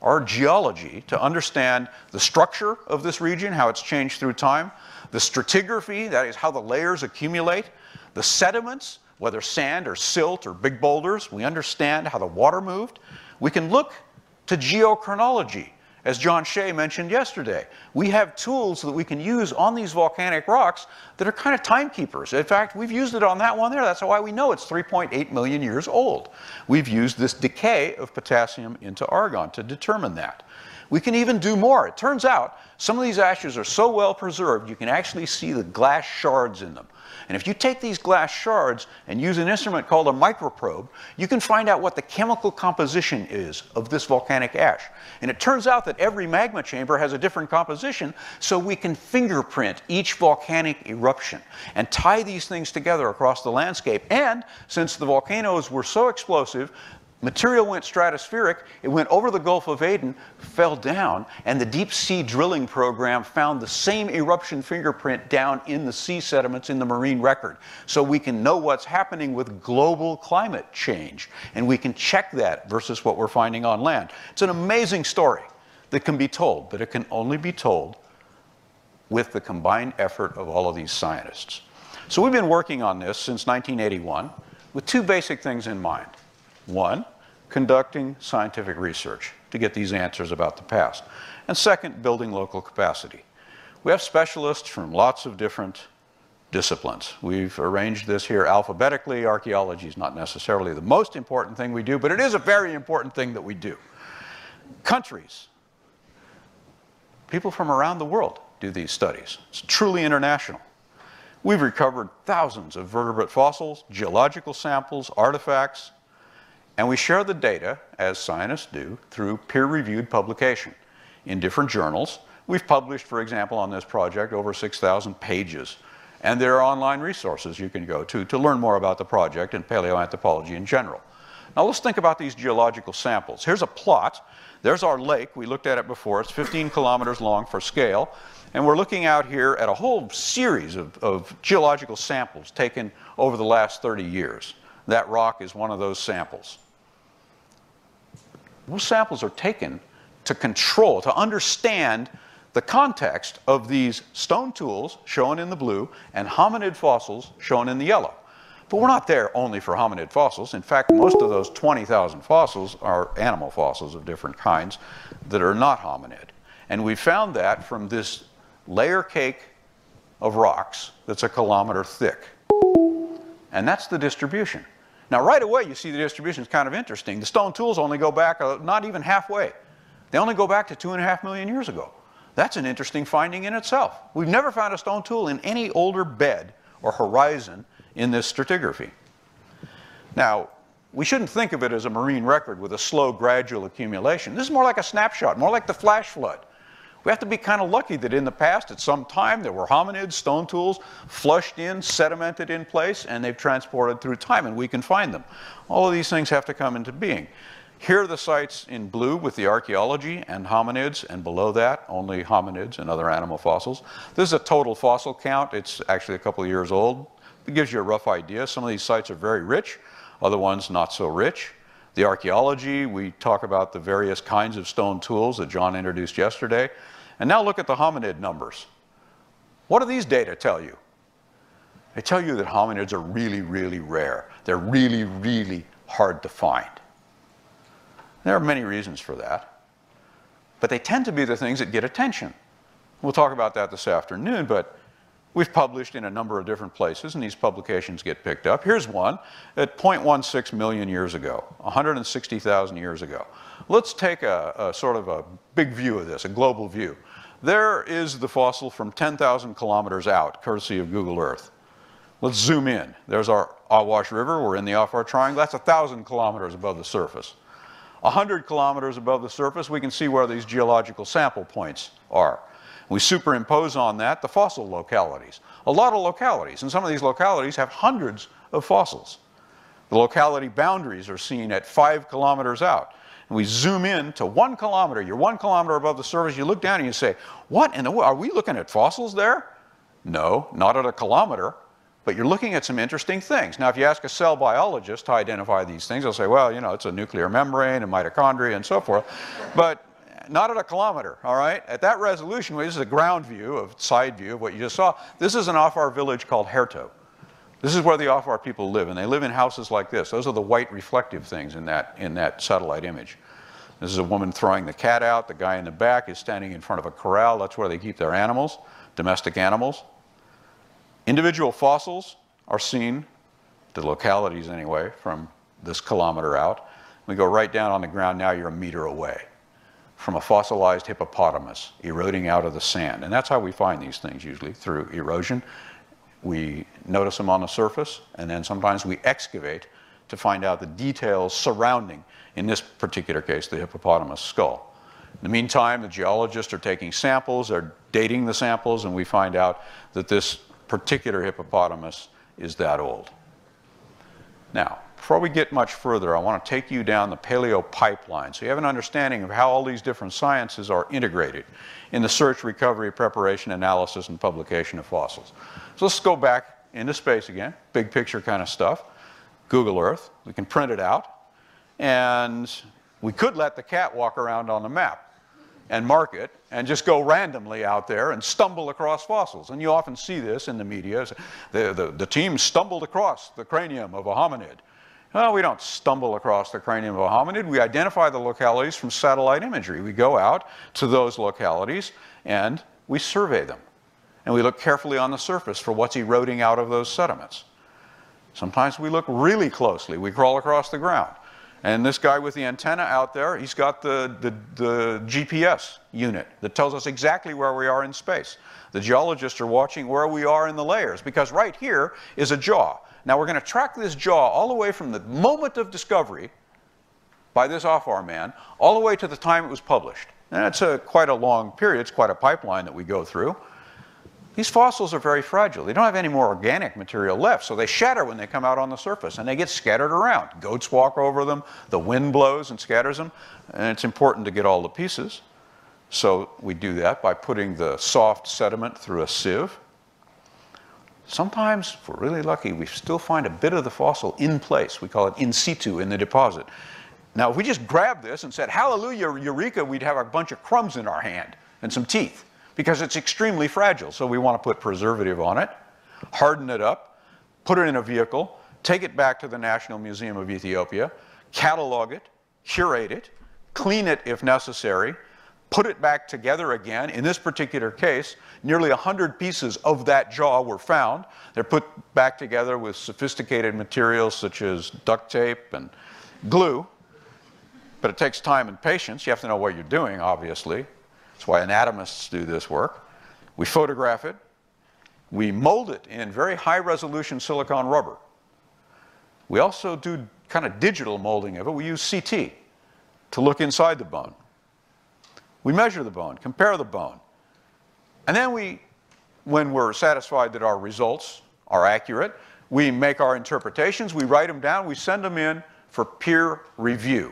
our geology, to understand the structure of this region, how it's changed through time, the stratigraphy, that is how the layers accumulate, the sediments, whether sand or silt or big boulders, we understand how the water moved. We can look to geochronology, as John Shea mentioned yesterday. We have tools that we can use on these volcanic rocks that are kind of timekeepers. In fact, we've used it on that one there. That's why we know it's 3.8 million years old. We've used this decay of potassium into argon to determine that. We can even do more. It turns out some of these ashes are so well preserved you can actually see the glass shards in them. And if you take these glass shards and use an instrument called a microprobe, you can find out what the chemical composition is of this volcanic ash. And it turns out that every magma chamber has a different composition, so we can fingerprint each volcanic eruption and tie these things together across the landscape. And since the volcanoes were so explosive, material went stratospheric, it went over the Gulf of Aden, fell down, and the deep sea drilling program found the same eruption fingerprint down in the sea sediments in the marine record. So we can know what's happening with global climate change, and we can check that versus what we're finding on land. It's an amazing story that can be told, but it can only be told with the combined effort of all of these scientists. So we've been working on this since 1981 with two basic things in mind. One, conducting scientific research to get these answers about the past. And second, building local capacity. We have specialists from lots of different disciplines. We've arranged this here alphabetically. Archaeology is not necessarily the most important thing we do, but it is a very important thing that we do. Countries. People from around the world do these studies. It's truly international. We've recovered thousands of vertebrate fossils, geological samples, artifacts, and we share the data, as scientists do, through peer-reviewed publication in different journals. We've published, for example, on this project over 6,000 pages. And there are online resources you can go to learn more about the project and paleoanthropology in general. Now let's think about these geological samples. Here's a plot. There's our lake. We looked at it before. It's 15 kilometers long for scale. And we're looking out here at a whole series of geological samples taken over the last 30 years. That rock is one of those samples. Those samples are taken to control, to understand the context of these stone tools, shown in the blue, and hominid fossils, shown in the yellow. But we're not there only for hominid fossils. In fact, most of those 20,000 fossils are animal fossils of different kinds that are not hominid. And we found that from this layer cake of rocks that's a kilometer thick. And that's the distribution. Now, right away, you see the distribution is kind of interesting. The stone tools only go back not even halfway. They only go back to 2.5 million years ago. That's an interesting finding in itself. We've never found a stone tool in any older bed or horizon in this stratigraphy. Now, we shouldn't think of it as a marine record with a slow, gradual accumulation. This is more like a snapshot, more like the flash flood. We have to be kind of lucky that in the past, at some time, there were hominids, stone tools, flushed in, sedimented in place, and they've transported through time, and we can find them. All of these things have to come into being. Here are the sites in blue with the archaeology and hominids, and below that, only hominids and other animal fossils. This is a total fossil count. It's actually a couple of years old. It gives you a rough idea. Some of these sites are very rich, other ones not so rich. The archaeology, we talk about the various kinds of stone tools that John introduced yesterday. And now look at the hominid numbers. What do these data tell you? They tell you that hominids are really, really rare. They're really, really hard to find. There are many reasons for that. But they tend to be the things that get attention. We'll talk about that this afternoon, but we've published in a number of different places, and these publications get picked up. Here's one at 0.16 million years ago, 160,000 years ago. Let's take a sort of a big view of this, a global view. There is the fossil from 10,000 kilometers out, courtesy of Google Earth. Let's zoom in. There's our Awash River. We're in the off our triangle. That's 1,000 kilometers above the surface. 100 kilometers above the surface, we can see where these geological sample points are. We superimpose on that the fossil localities. A lot of localities, and some of these localities have hundreds of fossils. The locality boundaries are seen at 5 kilometers out. and we zoom in to 1 kilometer. You're 1 kilometer above the surface. You look down and you say, what in the world? Are we looking at fossils there? No, not at a kilometer. But you're looking at some interesting things. Now, if you ask a cell biologist to identify these things, they'll say, well, you know, it's a nuclear membrane and mitochondria and so forth. But not at a kilometer, all right? At that resolution, this is a ground view, a side view of what you just saw. This is an off-our village called Herto. This is where the off-our people live, and they live in houses like this. Those are the white reflective things in that satellite image. This is a woman throwing the cat out. The guy in the back is standing in front of a corral. That's where they keep their animals, domestic animals. Individual fossils are seen, the localities anyway, from this kilometer out. We go right down on the ground. Now you're a meter away from a fossilized hippopotamus eroding out of the sand. And that's how we find these things usually, through erosion. We notice them on the surface, and then sometimes we excavate to find out the details surrounding, in this particular case, the hippopotamus skull. In the meantime, the geologists are taking samples, they're dating the samples, and we find out that this particular hippopotamus is that old. Now, before we get much further, I want to take you down the paleo pipeline so you have an understanding of how all these different sciences are integrated in the search, recovery, preparation, analysis, and publication of fossils. So let's go back into space again, big picture kind of stuff. Google Earth, we can print it out, and we could let the cat walk around on the map and mark it, and just go randomly out there and stumble across fossils. And you often see this in the media. The team stumbled across the cranium of a hominid. Well, we don't stumble across the cranium of a hominid. We identify the localities from satellite imagery. We go out to those localities and we survey them. And we look carefully on the surface for what's eroding out of those sediments. Sometimes we look really closely. We crawl across the ground. And this guy with the antenna out there, he's got the GPS unit that tells us exactly where we are in space. The geologists are watching where we are in the layers, because right here is a jaw. Now we're going to track this jaw all the way from the moment of discovery by this off-our man, all the way to the time it was published. And that's quite a long period. It's quite a pipeline that we go through. These fossils are very fragile. They don't have any more organic material left, so they shatter when they come out on the surface, and they get scattered around. Goats walk over them, the wind blows and scatters them, and it's important to get all the pieces. So we do that by putting the soft sediment through a sieve. Sometimes, if we're really lucky, we still find a bit of the fossil in place. We call it in situ in the deposit. Now, if we just grabbed this and said, hallelujah, eureka, we'd have a bunch of crumbs in our hand and some teeth, because it's extremely fragile. So we want to put preservative on it, harden it up, put it in a vehicle, take it back to the National Museum of Ethiopia, catalog it, curate it, clean it if necessary, put it back together again. In this particular case, nearly 100 pieces of that jaw were found. They're put back together with sophisticated materials such as duct tape and glue. But it takes time and patience. You have to know what you're doing, obviously. That's why anatomists do this work. We photograph it. We mold it in very high-resolution silicon rubber. We also do kind of digital molding of it. We use CT to look inside the bone. We measure the bone, compare the bone. And then when we're satisfied that our results are accurate, we make our interpretations, we write them down, we send them in for peer review.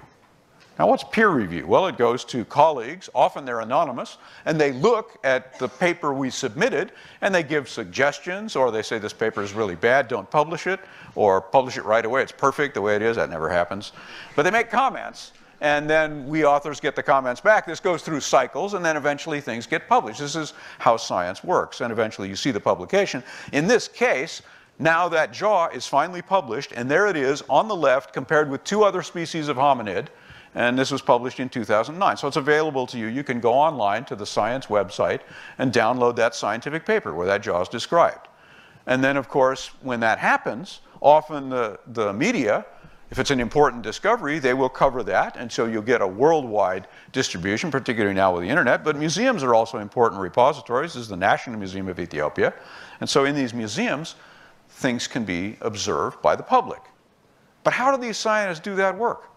Now, what's peer review? Well, it goes to colleagues, often they're anonymous, and they look at the paper we submitted, and they give suggestions, or they say this paper is really bad, don't publish it, or publish it right away, it's perfect the way it is. That never happens. But they make comments, and then we authors get the comments back. This goes through cycles, and then eventually things get published. This is how science works, and eventually you see the publication. In this case, now that jaw is finally published, and there it is on the left compared with 2 other species of hominid. And this was published in 2009. So it's available to you. You can go online to the science website and download that scientific paper where that jaw is described. And then, of course, when that happens, often the media, if it's an important discovery, they will cover that. And so you'll get a worldwide distribution, particularly now with the internet. But museums are also important repositories. This is the National Museum of Ethiopia. And so in these museums, things can be observed by the public. But how do these scientists do that work?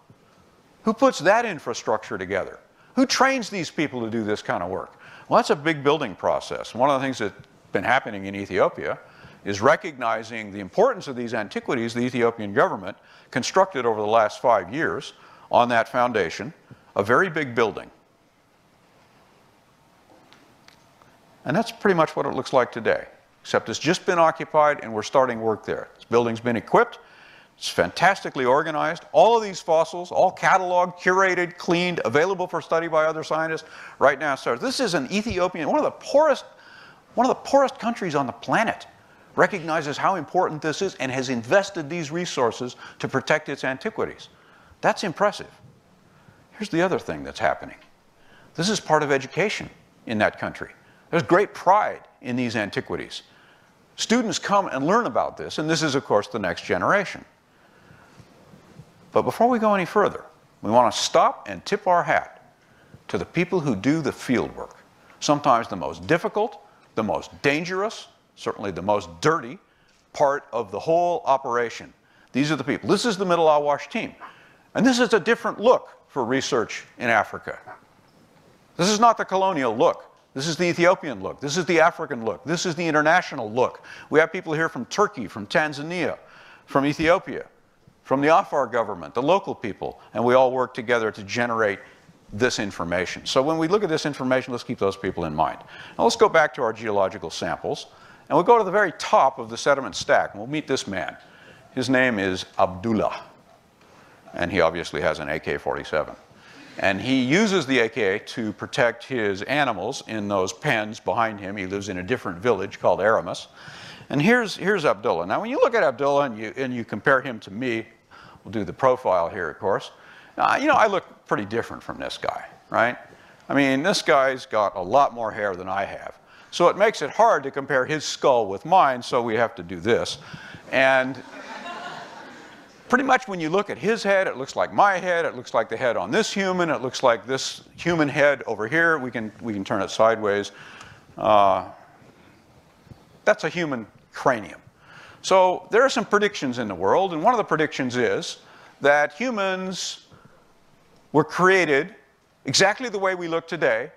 Who puts that infrastructure together? Who trains these people to do this kind of work? Well, that's a big building process. One of the things that's been happening in Ethiopia is recognizing the importance of these antiquities the Ethiopian government constructed over the last 5 years on that foundation a very big building. And that's pretty much what it looks like today, except it's just been occupied and we're starting work there. This building's been equipped. It's fantastically organized. All of these fossils, all cataloged, curated, cleaned, available for study by other scientists right now. So this is an Ethiopian, one of the poorest countries on the planet, recognizes how important this is and has invested these resources to protect its antiquities. That's impressive. Here's the other thing that's happening. This is part of education in that country. There's great pride in these antiquities. Students come and learn about this, and this is, of course, the next generation. But before we go any further, we want to stop and tip our hat to the people who do the field work. Sometimes the most difficult, the most dangerous, certainly the most dirty part of the whole operation. These are the people. This is the Middle Awash team. And this is a different look for research in Africa. This is not the colonial look. This is the Ethiopian look. This is the African look. This is the international look. We have people here from Turkey, from Tanzania, from Ethiopia, from the Afar government, the local people, and we all work together to generate this information. So when we look at this information, let's keep those people in mind. Now let's go back to our geological samples, and we'll go to the very top of the sediment stack, and we'll meet this man. His name is Abdullah, and he obviously has an AK-47. And he uses the AK to protect his animals in those pens behind him. He lives in a different village called Aramis. And here's Abdullah. Now, when you look at Abdullah and you compare him to me, we'll do the profile here, of course. You know, I look pretty different from this guy, right? I mean, this guy's got a lot more hair than I have. So it makes it hard to compare his skull with mine, so we have to do this. And pretty much when you look at his head, it looks like my head, it looks like the head on this human, it looks like this human head over here. We can turn it sideways. That's a human cranium. So there are some predictions in the world, and one of the predictions is that humans were created exactly the way we look today,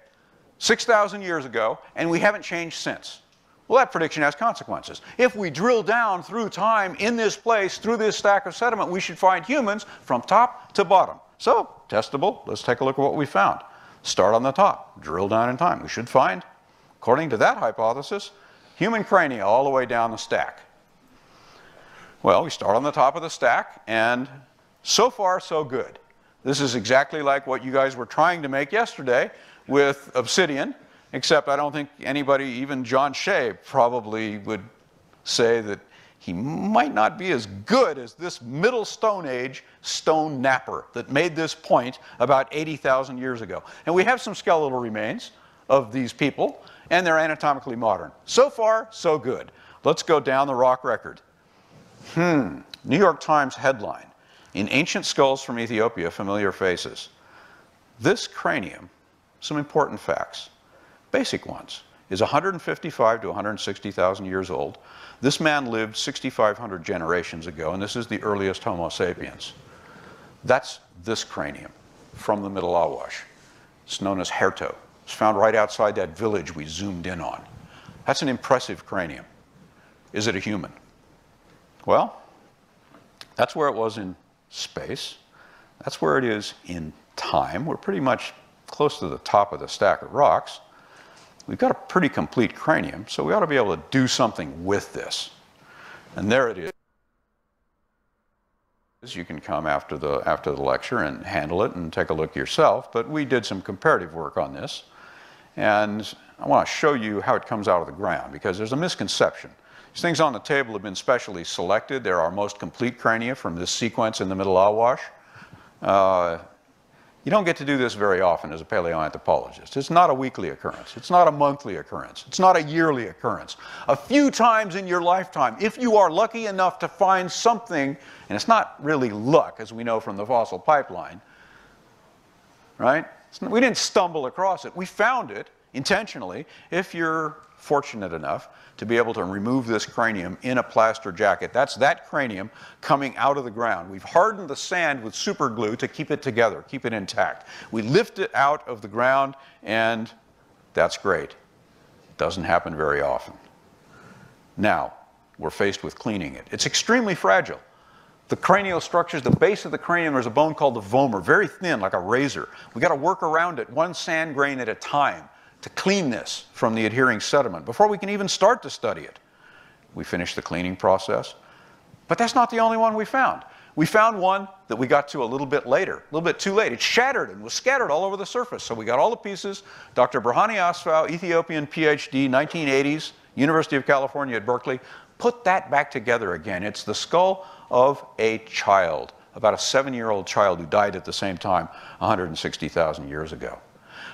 6,000 years ago, and we haven't changed since. Well, that prediction has consequences. If we drill down through time in this place, through this stack of sediment, we should find humans from top to bottom. So, testable, let's take a look at what we found. Start on the top, drill down in time. We should find, according to that hypothesis, human crania all the way down the stack. Well, we start on the top of the stack, and so far, so good. This is exactly like what you guys were trying to make yesterday with obsidian, except I don't think anybody, even John Shea, probably would say that he might not be as good as this Middle Stone Age stone napper that made this point about 80,000 years ago. And we have some skeletal remains of these people, and they're anatomically modern. So far, so good. Let's go down the rock record. New York Times headline, "In Ancient Skulls from Ethiopia, Familiar Faces." This cranium, some important facts, basic ones, is 155 to 160,000 years old. This man lived 6,500 generations ago, and this is the earliest Homo sapiens. That's this cranium from the Middle Awash. It's known as Herto. It's found right outside that village we zoomed in on. That's an impressive cranium. Is it a human? Well, that's where it was in space. That's where it is in time. We're pretty much close to the top of the stack of rocks. We've got a pretty complete cranium, so we ought to be able to do something with this. And there it is. You can come after the lecture and handle it and take a look yourself, but we did some comparative work on this. And I want to show you how it comes out of the ground, because there's a misconception. These things on the table have been specially selected. They're our most complete crania from this sequence in the Middle Awash. You don't get to do this very often as a paleoanthropologist. It's not a weekly occurrence. It's not a monthly occurrence. It's not a yearly occurrence. A few times in your lifetime, if you are lucky enough to find something, and it's not really luck, as we know from the fossil pipeline, right? We didn't stumble across it. We found it intentionally. If you're fortunate enough to be able to remove this cranium in a plaster jacket, that's that cranium coming out of the ground. We've hardened the sand with super glue to keep it together, keep it intact. We lift it out of the ground, and that's great. Doesn't happen very often. Now, we're faced with cleaning it. It's extremely fragile. The cranial structures, the base of the cranium, there's a bone called the vomer, very thin, like a razor. We've got to work around it one sand grain at a time to clean this from the adhering sediment before we can even start to study it. We finish the cleaning process. But that's not the only one we found. We found one that we got to a little bit later, a little bit too late. It shattered and was scattered all over the surface. So we got all the pieces. Dr. Berhane Asfaw, Ethiopian PhD, 1980s, University of California at Berkeley, put that back together again. It's the skull of a child, about a 7-year-old child who died at the same time 160,000 years ago.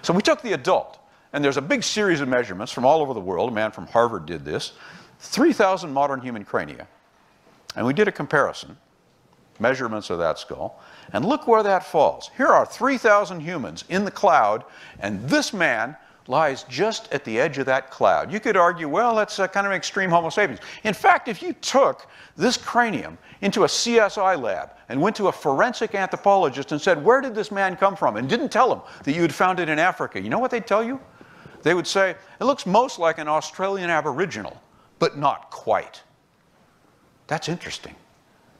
So we took the adult, and there's a big series of measurements from all over the world. A man from Harvard did this, 3,000 modern human crania. And we did a comparison, measurements of that skull, and look where that falls. Here are 3,000 humans in the cloud, and this man lies just at the edge of that cloud. You could argue, well, that's kind of extreme Homo sapiens. In fact, if you took this cranium into a CSI lab and went to a forensic anthropologist and said, where did this man come from? And didn't tell him that you had found it in Africa, you know what they'd tell you? They would say, it looks most like an Australian Aboriginal, but not quite. That's interesting.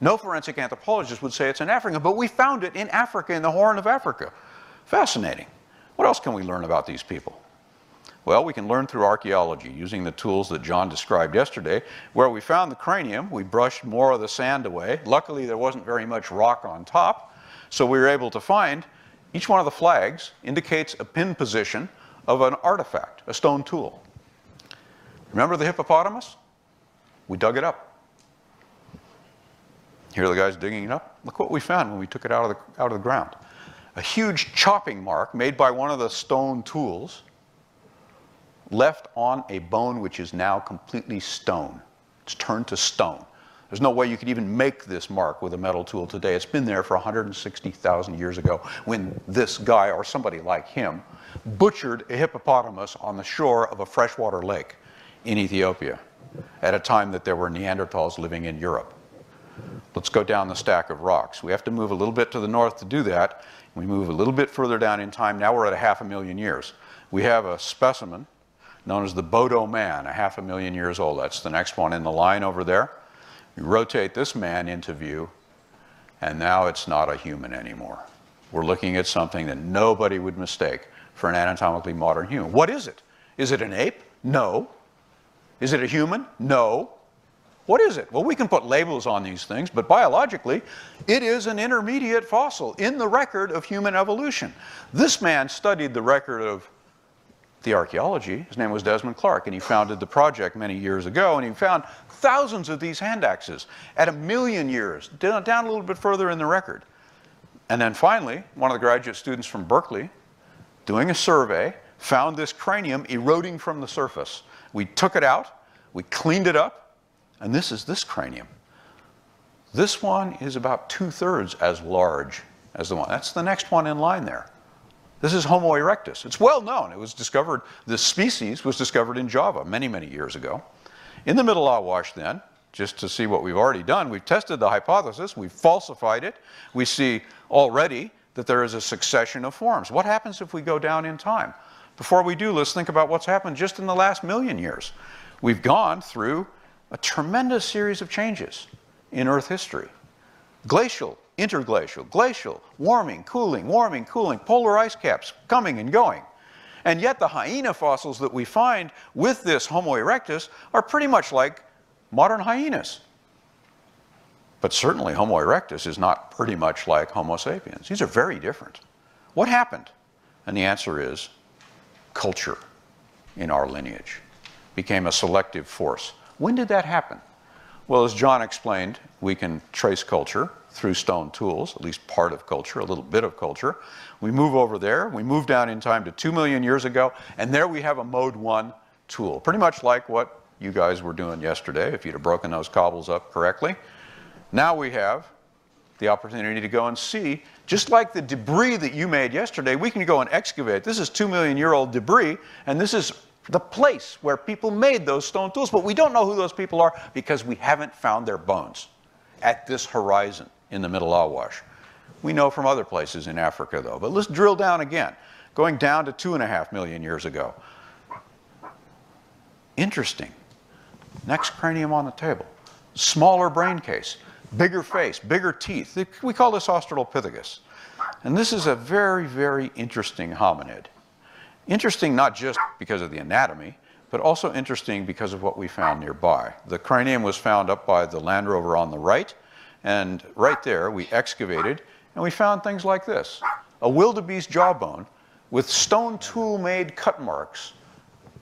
No forensic anthropologist would say it's an African, but we found it in Africa, in the Horn of Africa. Fascinating. What else can we learn about these people? Well, we can learn through archaeology, using the tools that John described yesterday. Where we found the cranium, we brushed more of the sand away. Luckily, there wasn't very much rock on top, so we were able to find each one of the flags indicates a pin position of an artifact, a stone tool. Remember the hippopotamus? We dug it up. Here are the guys digging it up. Look what we found when we took it out of the ground. A huge chopping mark made by one of the stone tools left on a bone which is now completely stone. It's turned to stone. There's no way you could even make this mark with a metal tool today. It's been there for 160,000 years ago when this guy, or somebody like him, butchered a hippopotamus on the shore of a freshwater lake in Ethiopia at a time that there were Neanderthals living in Europe. Let's go down the stack of rocks. We have to move a little bit to the north to do that. We move a little bit further down in time. Now we're at 500,000 years. We have a specimen known as the Bodo man, 500,000 years old. That's the next one in the line over there. We rotate this man into view, and now it's not a human anymore. We're looking at something that nobody would mistake for an anatomically modern human. What is it? Is it an ape? No. Is it a human? No. What is it? Well, we can put labels on these things, but biologically, it is an intermediate fossil in the record of human evolution. This man studied the record of the archaeology. His name was Desmond Clark, and he founded the project many years ago, and he found thousands of these hand axes at 1 million years, down a little bit further in the record. And then finally, one of the graduate students from Berkeley, doing a survey, found this cranium eroding from the surface. We took it out, we cleaned it up, and this is this cranium. This one is about 2/3 as large as the one. That's the next one in line there. This is Homo erectus. It's well known. It was discovered, this species was discovered in Java many, many years ago. In the Middle Awash then, just to see what we've already done, we've tested the hypothesis, we've falsified it. We see already that there is a succession of forms. What happens if we go down in time? Before we do, let's think about what's happened just in the last 1,000,000 years. We've gone through a tremendous series of changes in Earth history. Glacial, interglacial, glacial, warming, cooling, polar ice caps coming and going. And yet the hyena fossils that we find with this Homo erectus are pretty much like modern hyenas. But certainly Homo erectus is not pretty much like Homo sapiens. These are very different. What happened? And the answer is culture in our lineage became a selective force. When did that happen? Well, as John explained, we can trace culture through stone tools, at least part of culture, a little bit of culture. We move over there, we move down in time to 2 million years ago, and there we have a mode 1 tool, pretty much like what you guys were doing yesterday, if you'd have broken those cobbles up correctly. Now we have the opportunity to go and see, just like the debris that you made yesterday, we can go and excavate. This is 2-million-year-old debris, and this is the place where people made those stone tools, but we don't know who those people are because we haven't found their bones at this horizon in the Middle Awash. We know from other places in Africa, though. But let's drill down again, going down to 2.5 million years ago. Interesting. Next cranium on the table. Smaller brain case. bigger face, bigger teeth. We call this Australopithecus. And this is a very, very interesting hominid. Interesting not just because of the anatomy, but also interesting because of what we found nearby. The cranium was found up by the Land Rover on the right, and right there we excavated, and we found things like this. A wildebeest jawbone with stone tool-made cut marks.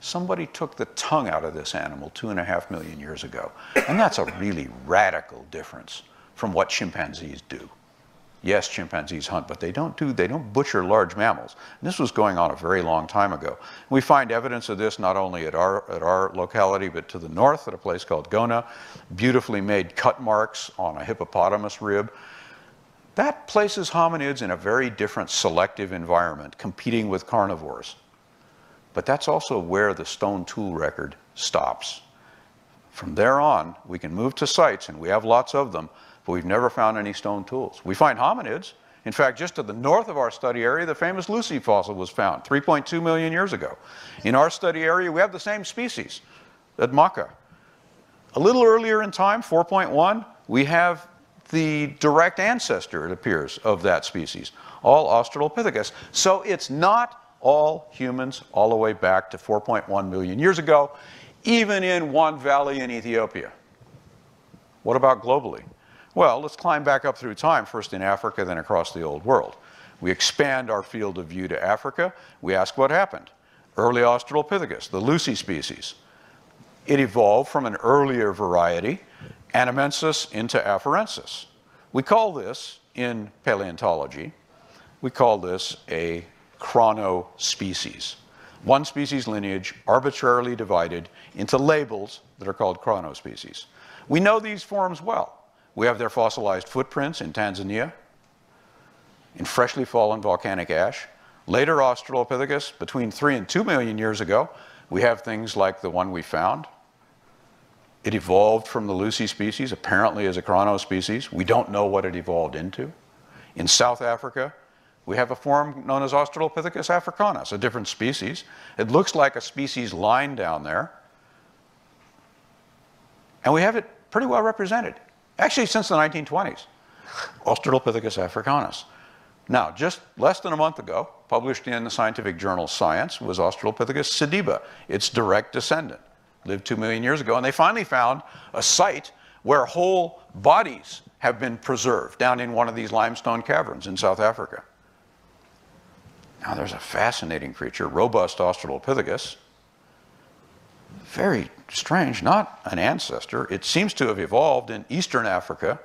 Somebody took the tongue out of this animal 2.5 million years ago. And that's a really radical difference from what chimpanzees do. Yes, chimpanzees hunt, but they don't butcher large mammals. And this was going on a very long time ago. We find evidence of this not only at our locality, but to the north at a place called Gona. Beautifully made cut marks on a hippopotamus rib. That places hominids in a very different selective environment, competing with carnivores. But that's also where the stone tool record stops. From there on, we can move to sites, and we have lots of them, but we've never found any stone tools. We find hominids. In fact, just to the north of our study area, the famous Lucy fossil was found 3.2 million years ago. In our study area, we have the same species at Maca. A little earlier in time, 4.1, we have the direct ancestor, it appears, of that species, all Australopithecus. So it's not all humans all the way back to 4.1 million years ago, even in one valley in Ethiopia. What about globally? Well, let's climb back up through time, first in Africa, then across the old world. We expand our field of view to Africa. We ask what happened. Early Australopithecus, the Lucy species. It evolved from an earlier variety, Anamensis into Afarensis. We call this, in paleontology, we call this a chronospecies. One species lineage arbitrarily divided into labels that are called chronospecies. We know these forms well. We have their fossilized footprints in Tanzania, in freshly fallen volcanic ash. Later Australopithecus, between 3 and 2 million years ago, we have things like the one we found. It evolved from the Lucy species, apparently as a chronospecies. We don't know what it evolved into. In South Africa, we have a form known as Australopithecus africanus, a different species. It looks like a species line down there. And we have it pretty well represented. Actually, since the 1920s, Australopithecus africanus. Now, just less than a month ago, published in the scientific journal Science, was Australopithecus sediba, its direct descendant. Lived 2 million years ago, and they finally found a site where whole bodies have been preserved down in one of these limestone caverns in South Africa. Now, there's a fascinating creature, robust Australopithecus. Very strange, not an ancestor. It seems to have evolved in Eastern Africa,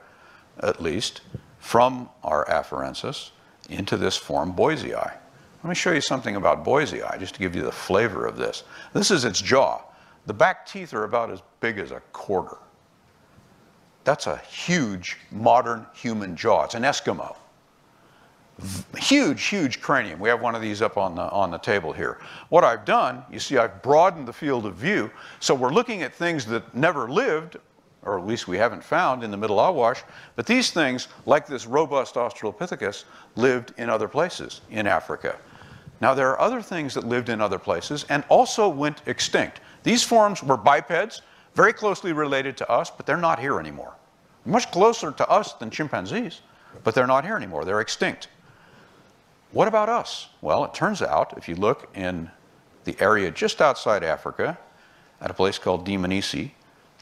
at least, from our Afarensis into this form, Boisei. Let me show you something about Boisei, just to give you the flavor of this. This is its jaw. The back teeth are about as big as a quarter. That's a huge modern human jaw. It's an Eskimo. Huge, huge cranium. We have one of these up on the table here. What I've done, you see, I've broadened the field of view, so we're looking at things that never lived, or at least we haven't found in the Middle Awash, but these things, like this robust Australopithecus, lived in other places in Africa. Now, there are other things that lived in other places and also went extinct. These forms were bipeds, very closely related to us, but they're not here anymore. Much closer to us than chimpanzees, but they're not here anymore. They're extinct. What about us? Well, it turns out, if you look in the area just outside Africa, at a place called Dmanisi,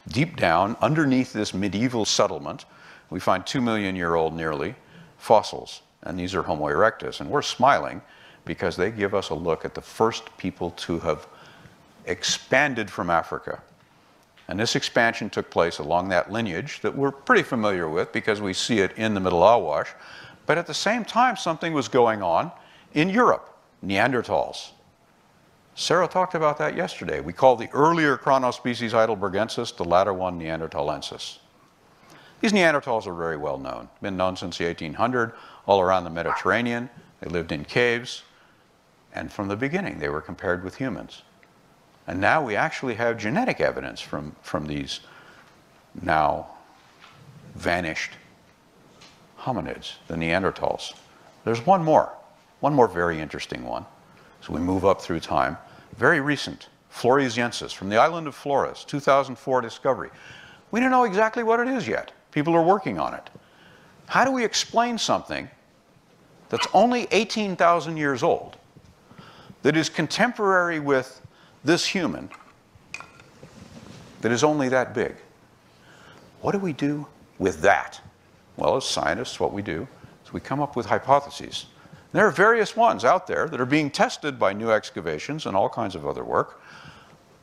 deep down underneath this medieval settlement, we find 2 million year old nearly fossils. And these are Homo erectus. And we're smiling because they give us a look at the first people to have expanded from Africa. And this expansion took place along that lineage that we're pretty familiar with because we see it in the Middle Awash. But at the same time, something was going on in Europe, Neanderthals. Sarah talked about that yesterday. We call the earlier chronospecies heidelbergensis, the latter one Neanderthalensis. These Neanderthals are very well known, been known since the 1800s, all around the Mediterranean. They lived in caves, and from the beginning they were compared with humans. And now we actually have genetic evidence from these now vanished hominids, the Neanderthals. There's one more very interesting one. So we move up through time. Very recent, Floresiensis, from the island of Flores, 2004 discovery. We don't know exactly what it is yet. People are working on it. How do we explain something that's only 18,000 years old, that is contemporary with this human, that is only that big? What do we do with that? Well, as scientists, what we do is we come up with hypotheses. There are various ones out there that are being tested by new excavations and all kinds of other work.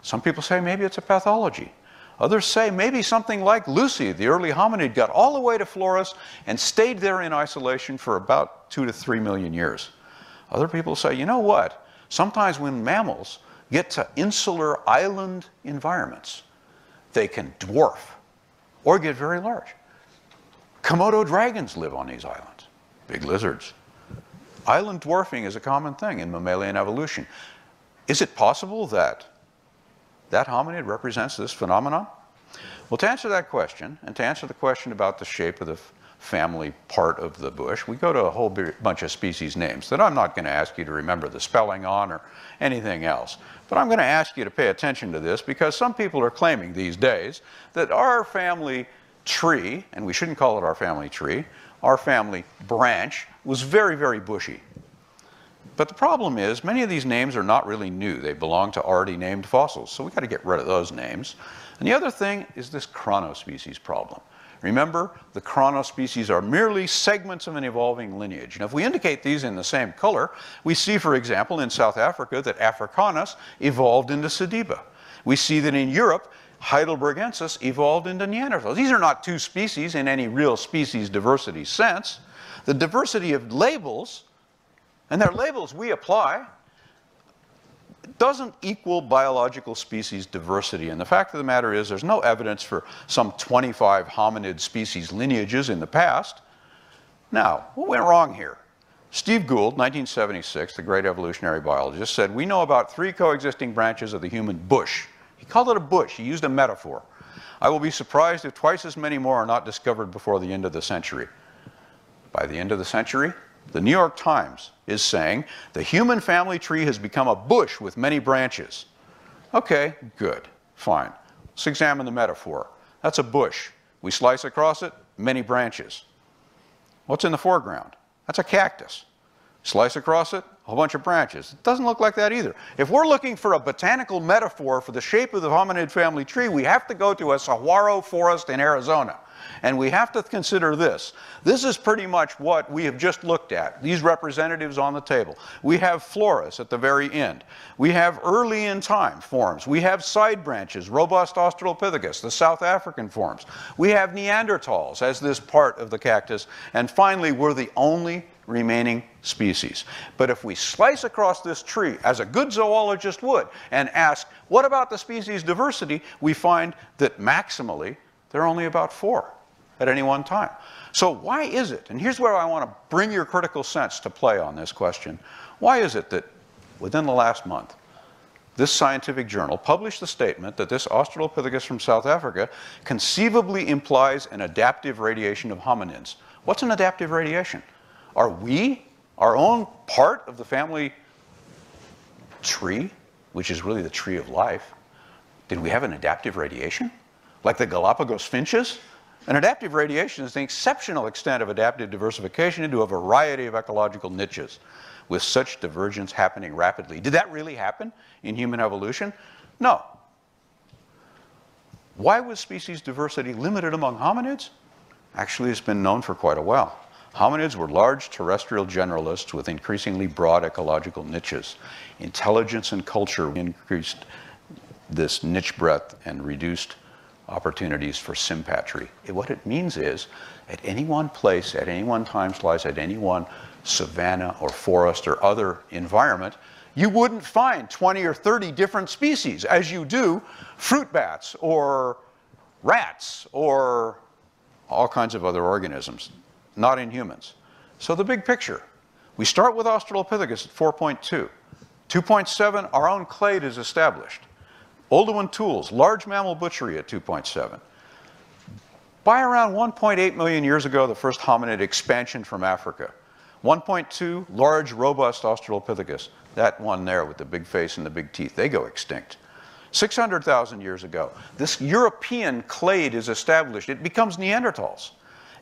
Some people say maybe it's a pathology. Others say maybe something like Lucy, the early hominid, got all the way to Flores and stayed there in isolation for about 2 to 3 million years. Other people say, you know what? Sometimes when mammals get to insular island environments, they can dwarf or get very large. Komodo dragons live on these islands, big lizards. Island dwarfing is a common thing in mammalian evolution. Is it possible that that hominid represents this phenomenon? Well, to answer that question, and to answer the question about the shape of the family part of the bush, we go to a whole bunch of species names that I'm not going to ask you to remember the spelling on or anything else. But I'm going to ask you to pay attention to this because some people are claiming these days that our family tree, and we shouldn't call it our family tree, our family branch was very, very bushy. But the problem is, many of these names are not really new. They belong to already named fossils, so we've got to get rid of those names. And the other thing is this chronospecies problem. Remember, the chronospecies are merely segments of an evolving lineage. And if we indicate these in the same color, we see, for example, in South Africa that Africanus evolved into Sediba. We see that in Europe, Heidelbergensis evolved into Neanderthals. These are not two species in any real species diversity sense. The diversity of labels, and they're labels we apply, doesn't equal biological species diversity. And the fact of the matter is there's no evidence for some 25 hominid species lineages in the past. Now, what went wrong here? Steve Gould, 1976, the great evolutionary biologist, said, we know about 3 coexisting branches of the human bush. He called it a bush. He used a metaphor. I will be surprised if twice as many more are not discovered before the end of the century. By the end of the century, the New York Times is saying the human family tree has become a bush with many branches. Okay, good, fine. Let's examine the metaphor. That's a bush. We slice across it, many branches. What's in the foreground? That's a cactus. Slice across it, a whole bunch of branches. It doesn't look like that either. If we're looking for a botanical metaphor for the shape of the hominid family tree, we have to go to a saguaro forest in Arizona. And we have to consider this. This is pretty much what we have just looked at, these representatives on the table. We have Flores at the very end. We have early in time forms. We have side branches, robust Australopithecus, the South African forms. We have Neanderthals as this part of the cactus. And finally, we're the only remaining species. But if we slice across this tree, as a good zoologist would, and ask, what about the species diversity, we find that maximally, there are only about 4 at any one time. So why is it, and here's where I want to bring your critical sense to play on this question, why is it that within the last month, this scientific journal published the statement that this Australopithecus from South Africa conceivably implies an adaptive radiation of hominids? What's an adaptive radiation? Are we, our own part of the family tree, which is really the tree of life, did we have an adaptive radiation? Like the Galapagos finches? An adaptive radiation is the exceptional extent of adaptive diversification into a variety of ecological niches, with such divergence happening rapidly. Did that really happen in human evolution? No. Why was species diversity limited among hominids? Actually, it's been known for quite a while. Hominids were large terrestrial generalists with increasingly broad ecological niches. Intelligence and culture increased this niche breadth and reduced opportunities for sympatry. What it means is, at any one place, at any one time slice, at any one savanna or forest or other environment, you wouldn't find 20 or 30 different species as you do fruit bats or rats or all kinds of other organisms, not in humans. So the big picture, we start with Australopithecus at 4.2. 2.7, our own clade is established. Oldowan tools, large mammal butchery at 2.7. By around 1.8 million years ago, the first hominid expansion from Africa. 1.2, large, robust Australopithecus. That one there with the big face and the big teeth, they go extinct. 600,000 years ago, this European clade is established. It becomes Neanderthals.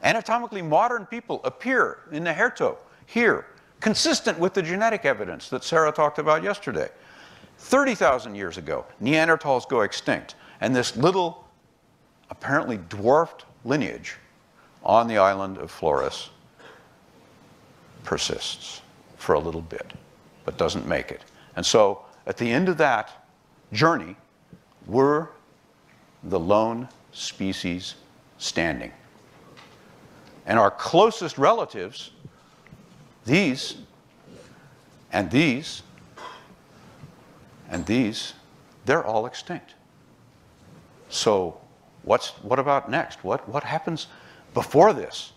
Anatomically modern people appear in the hair toe here, consistent with the genetic evidence that Sarah talked about yesterday. 30,000 years ago, Neanderthals go extinct, and this little, apparently dwarfed lineage on the island of Flores persists for a little bit, but doesn't make it. And so, at the end of that journey, we're the lone species standing. And our closest relatives, these, and these, and these, they're all extinct. So what about next? What happens before this?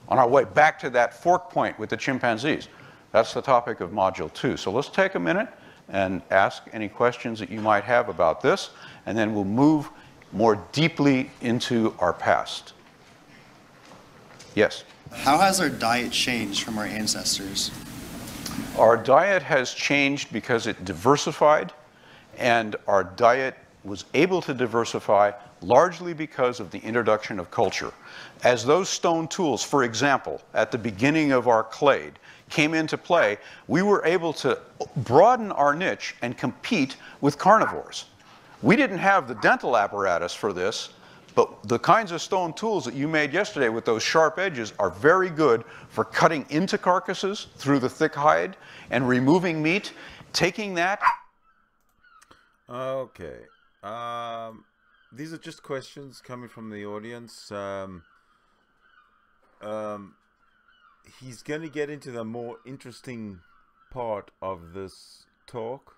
On our way back to that fork point with the chimpanzees. That's the topic of Module 2. So let's take a minute and ask any questions that you might have about this, and then we'll move more deeply into our past. Yes? How has our diet changed from our ancestors? Our diet has changed because it diversified, and our diet was able to diversify largely because of the introduction of culture. As those stone tools, for example, at the beginning of our clade, came into play, we were able to broaden our niche and compete with carnivores. We didn't have the dental apparatus for this, but the kinds of stone tools that you made yesterday with those sharp edges are very good for cutting into carcasses through the thick hide and removing meat. Taking that. Okay. These are just questions coming from the audience. He's going to get into the more interesting part of this talk,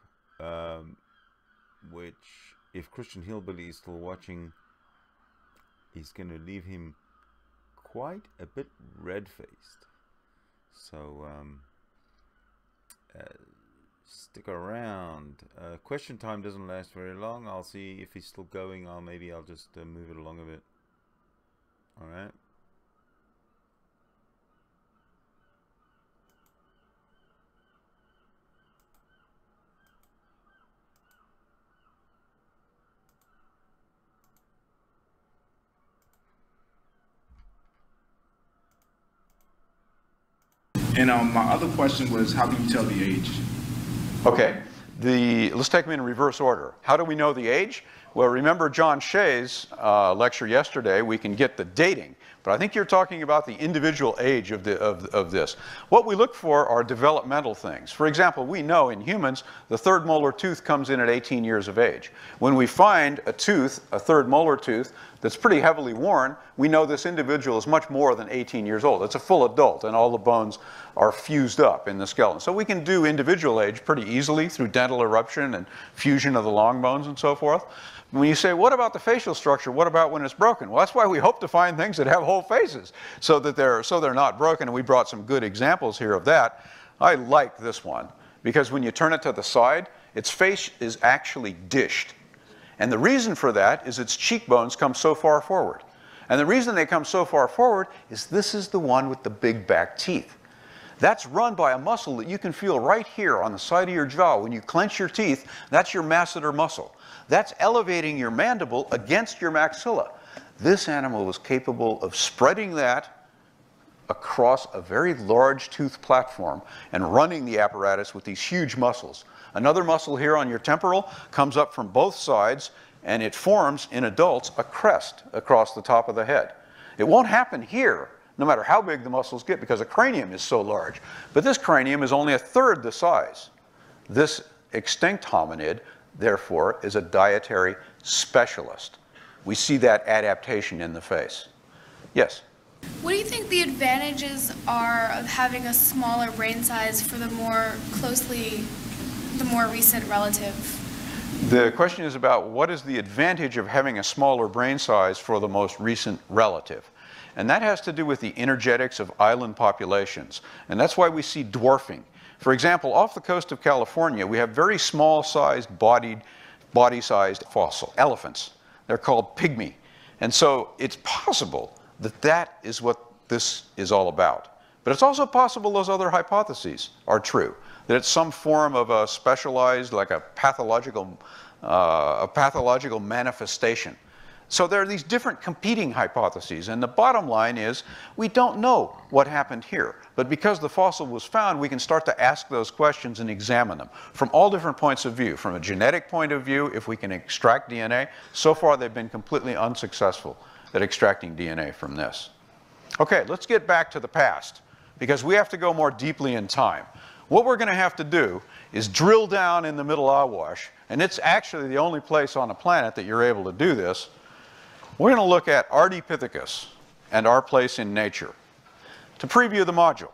which, if Christian Hillbilly is still watching, is going to leave him quite a bit red-faced. So, stick around. Question time doesn't last very long. I'll see if he's still going, or maybe I'll just move it along a bit. Alright. And my other question was, how can you tell the age? Okay. Let's take them in reverse order. How do we know the age? Well, remember John Shea's lecture yesterday. We can get the dating, but I think you're talking about the individual age of this. What we look for are developmental things. For example, we know in humans the third molar tooth comes in at 18 years of age. When we find a tooth, a third molar tooth, that's pretty heavily worn, we know this individual is much more than 18 years old. It's a full adult, and all the bones are fused up in the skeleton. So we can do individual age pretty easily through dental eruption and fusion of the long bones and so forth. When you say, what about the facial structure? What about when it's broken? Well, that's why we hope to find things that have whole faces so that they're not broken, and we brought some good examples here of that. I like this one because when you turn it to the side, its face is actually dished. And the reason for that is its cheekbones come so far forward. And the reason they come so far forward is this is the one with the big back teeth. That's run by a muscle that you can feel right here on the side of your jaw. When you clench your teeth, that's your masseter muscle. That's elevating your mandible against your maxilla. This animal was capable of spreading that across a very large tooth platform and running the apparatus with these huge muscles. Another muscle here on your temporal comes up from both sides, and it forms, in adults, a crest across the top of the head. It won't happen here, no matter how big the muscles get, because the cranium is so large. But this cranium is only a third the size. This extinct hominid, therefore, is a dietary specialist. We see that adaptation in the face. Yes? What do you think the advantages are of having a smaller brain size for the more recent relative? The question is about what is the advantage of having a smaller brain size for the most recent relative. And that has to do with the energetics of island populations. And that's why we see dwarfing. For example, off the coast of California, we have very small-sized body-sized fossil elephants. They're called pygmy. And so it's possible that that is what this is all about. But it's also possible those other hypotheses are true, that it's some form of a specialized, like a pathological a pathological manifestation. So there are these different competing hypotheses, and the bottom line is we don't know what happened here. But because the fossil was found, we can start to ask those questions and examine them from all different points of view. From a genetic point of view, if we can extract DNA, so far they've been completely unsuccessful at extracting DNA from this. Okay, let's get back to the past, because we have to go more deeply in time. What we're going to have to do is drill down in the Middle Awash, and it's actually the only place on the planet that you're able to do this. We're going to look at Ardipithecus and our place in nature. To preview the module,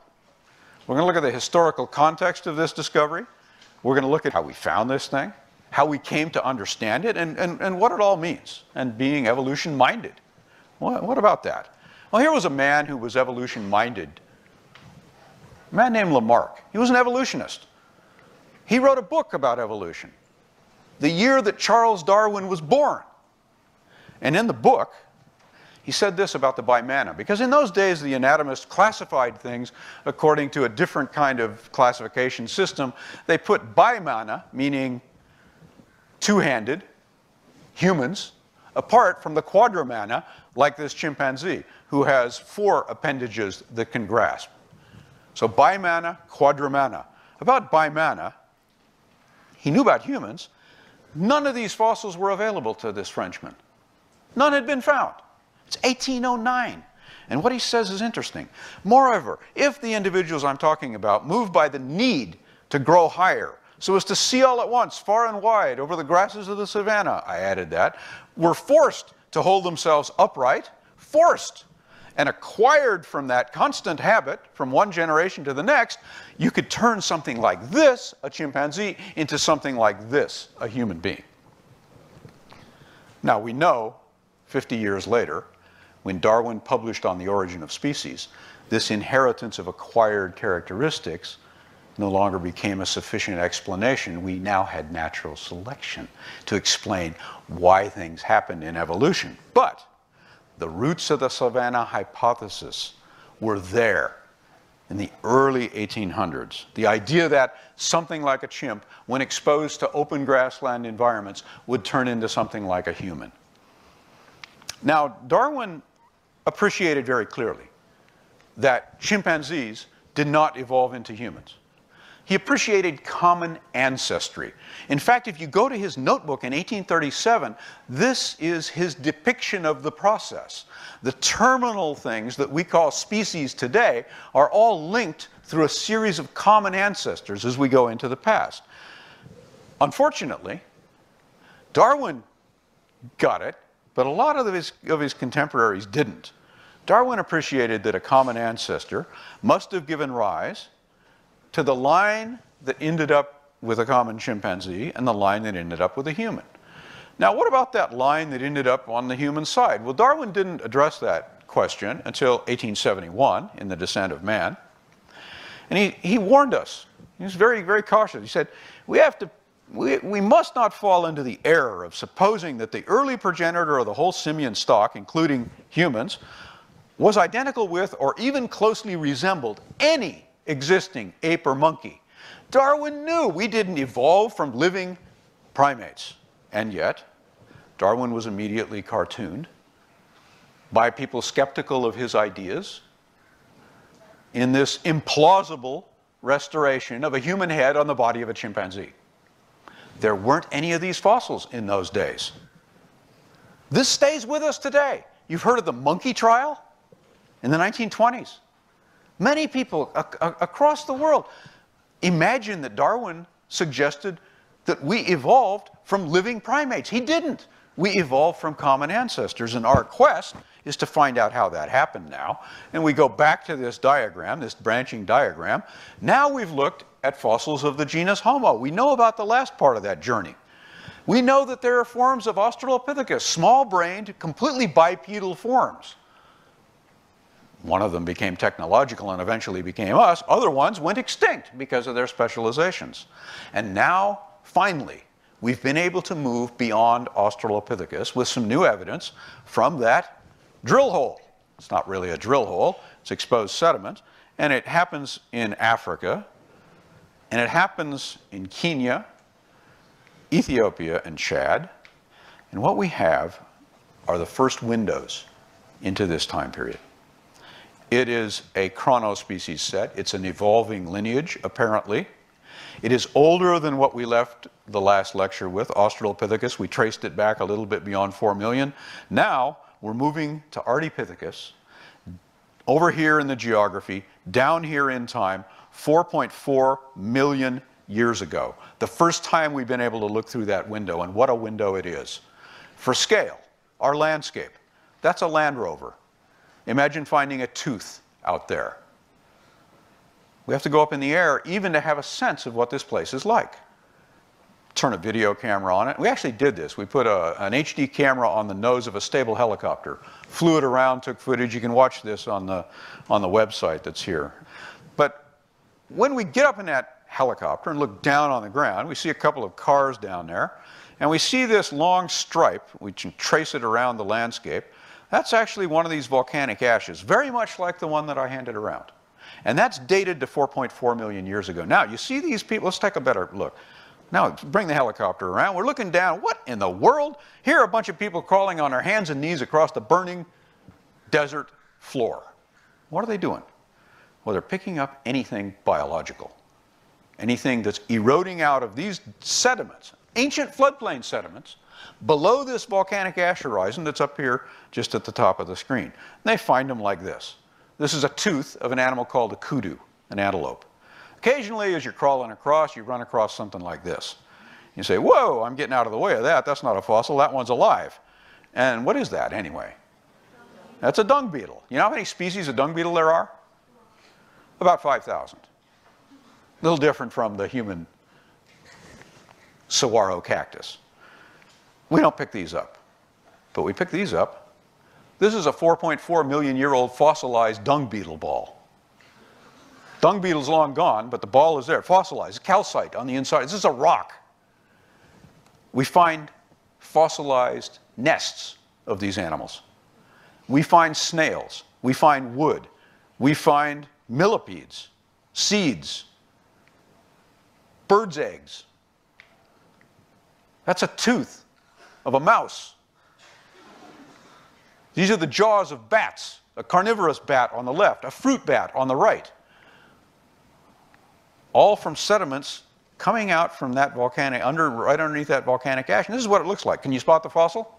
we're going to look at the historical context of this discovery. We're going to look at how we found this thing, how we came to understand it, and what it all means, and being evolution-minded. What about that? Well, here was a man who was evolution-minded, a man named Lamarck. He was an evolutionist. He wrote a book about evolution, the year that Charles Darwin was born. And in the book, he said this about the bimana, because in those days the anatomists classified things according to a different kind of classification system. They put bimana, meaning two-handed, humans, apart from the quadrumana, like this chimpanzee, who has 4 appendages that can grasp. So bimana, quadrumana. About bimana, he knew about humans. None of these fossils were available to this Frenchman. None had been found. It's 1809. And what he says is interesting. Moreover, if the individuals I'm talking about, moved by the need to grow higher, so as to see all at once, far and wide, over the grasses of the savannah, I added that, were forced to hold themselves upright, forced, and acquired from that constant habit from one generation to the next, you could turn something like this, a chimpanzee, into something like this, a human being. Now we know, 50 years later, when Darwin published On the Origin of Species, this inheritance of acquired characteristics no longer became a sufficient explanation. We now had natural selection to explain why things happened in evolution. But the roots of the savanna hypothesis were there in the early 1800s. The idea that something like a chimp, when exposed to open grassland environments, would turn into something like a human. Now, Darwin appreciated very clearly that chimpanzees did not evolve into humans. He appreciated common ancestry. In fact, if you go to his notebook in 1837, this is his depiction of the process. The terminal things that we call species today are all linked through a series of common ancestors as we go into the past. Unfortunately, Darwin got it, but a lot of his contemporaries didn't. Darwin appreciated that a common ancestor must have given rise to the line that ended up with a common chimpanzee and the line that ended up with a human. Now, what about that line that ended up on the human side? Well, Darwin didn't address that question until 1871 in The Descent of Man. And he warned us. He was very, very cautious. He said, we must not fall into the error of supposing that the early progenitor of the whole simian stock, including humans, was identical with or even closely resembled any existing ape or monkey. Darwin knew we didn't evolve from living primates. And yet, Darwin was immediately cartooned by people skeptical of his ideas in this implausible restoration of a human head on the body of a chimpanzee. There weren't any of these fossils in those days. This stays with us today. You've heard of the monkey trial in the 1920s. Many people across the world imagine that Darwin suggested that we evolved from living primates. He didn't. We evolved from common ancestors, and our quest is to find out how that happened now. And we go back to this diagram, this branching diagram. Now we've looked at fossils of the genus Homo. We know about the last part of that journey. We know that there are forms of Australopithecus, small-brained, completely bipedal forms. One of them became technological and eventually became us. Other ones went extinct because of their specializations. And now, finally, we've been able to move beyond Australopithecus with some new evidence from that drill hole. It's not really a drill hole, it's exposed sediment. And it happens in Africa, and it happens in Kenya, Ethiopia and Chad. And what we have are the first windows into this time period. It is a chronospecies set. It's an evolving lineage, apparently. It is older than what we left the last lecture with, Australopithecus. We traced it back a little bit beyond 4 million. Now we're moving to Ardipithecus, over here in the geography, down here in time, 4.4 million years ago. The first time we've been able to look through that window, and what a window it is. For scale, our landscape, that's a Land Rover. Imagine finding a tooth out there. We have to go up in the air even to have a sense of what this place is like. Turn a video camera on it. We actually did this. We put an HD camera on the nose of a stable helicopter, flew it around, took footage. You can watch this on the website that's here. But when we get up in that helicopter and look down on the ground, we see a couple of cars down there, and we see this long stripe. We can trace it around the landscape. That's actually one of these volcanic ashes, very much like the one that I handed around. And that's dated to 4.4 million years ago. Now, you see these people, let's take a better look. Now, bring the helicopter around. We're looking down. What in the world? Here are a bunch of people crawling on their hands and knees across the burning desert floor. What are they doing? Well, they're picking up anything biological, anything that's eroding out of these sediments, ancient floodplain sediments, below this volcanic ash horizon that's up here just at the top of the screen. And they find them like this. This is a tooth of an animal called a kudu, an antelope. Occasionally, as you're crawling across, you run across something like this. You say, whoa, I'm getting out of the way of that. That's not a fossil. That one's alive. And what is that anyway? That's a dung beetle. You know how many species of dung beetle there are? About 5,000. A little different from the human saguaro cactus. We don't pick these up, but we pick these up. This is a 4.4 million year old fossilized dung beetle ball. Dung beetle's long gone, but the ball is there, fossilized, calcite on the inside. This is a rock. We find fossilized nests of these animals. We find snails. We find wood. We find millipedes, seeds, birds' eggs. That's a tooth of a mouse. These are the jaws of bats, a carnivorous bat on the left, a fruit bat on the right. All from sediments coming out from that volcanic, right underneath that volcanic ash. And this is what it looks like. Can you spot the fossil?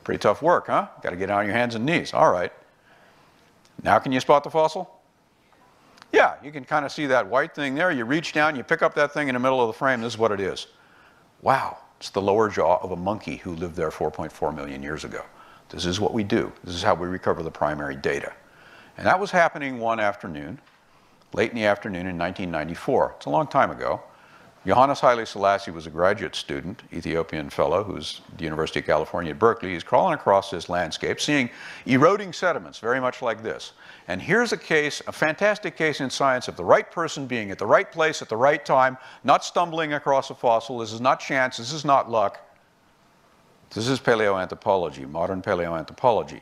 Pretty tough work, huh? Got to get on your hands and knees. All right. Now can you spot the fossil? Yeah, you can kind of see that white thing there. You reach down, you pick up that thing in the middle of the frame. This is what it is. Wow, it's the lower jaw of a monkey who lived there 4.4 million years ago. This is what we do. This is how we recover the primary data. And that was happening one afternoon, late in the afternoon in 1994. It's a long time ago. Johannes Haile Selassie was a graduate student, Ethiopian fellow, who's at the University of California at Berkeley. He's crawling across this landscape, seeing eroding sediments, very much like this. And here's a case, a fantastic case in science of the right person being at the right place at the right time, not stumbling across a fossil. This is not chance. This is not luck. This is paleoanthropology, modern paleoanthropology.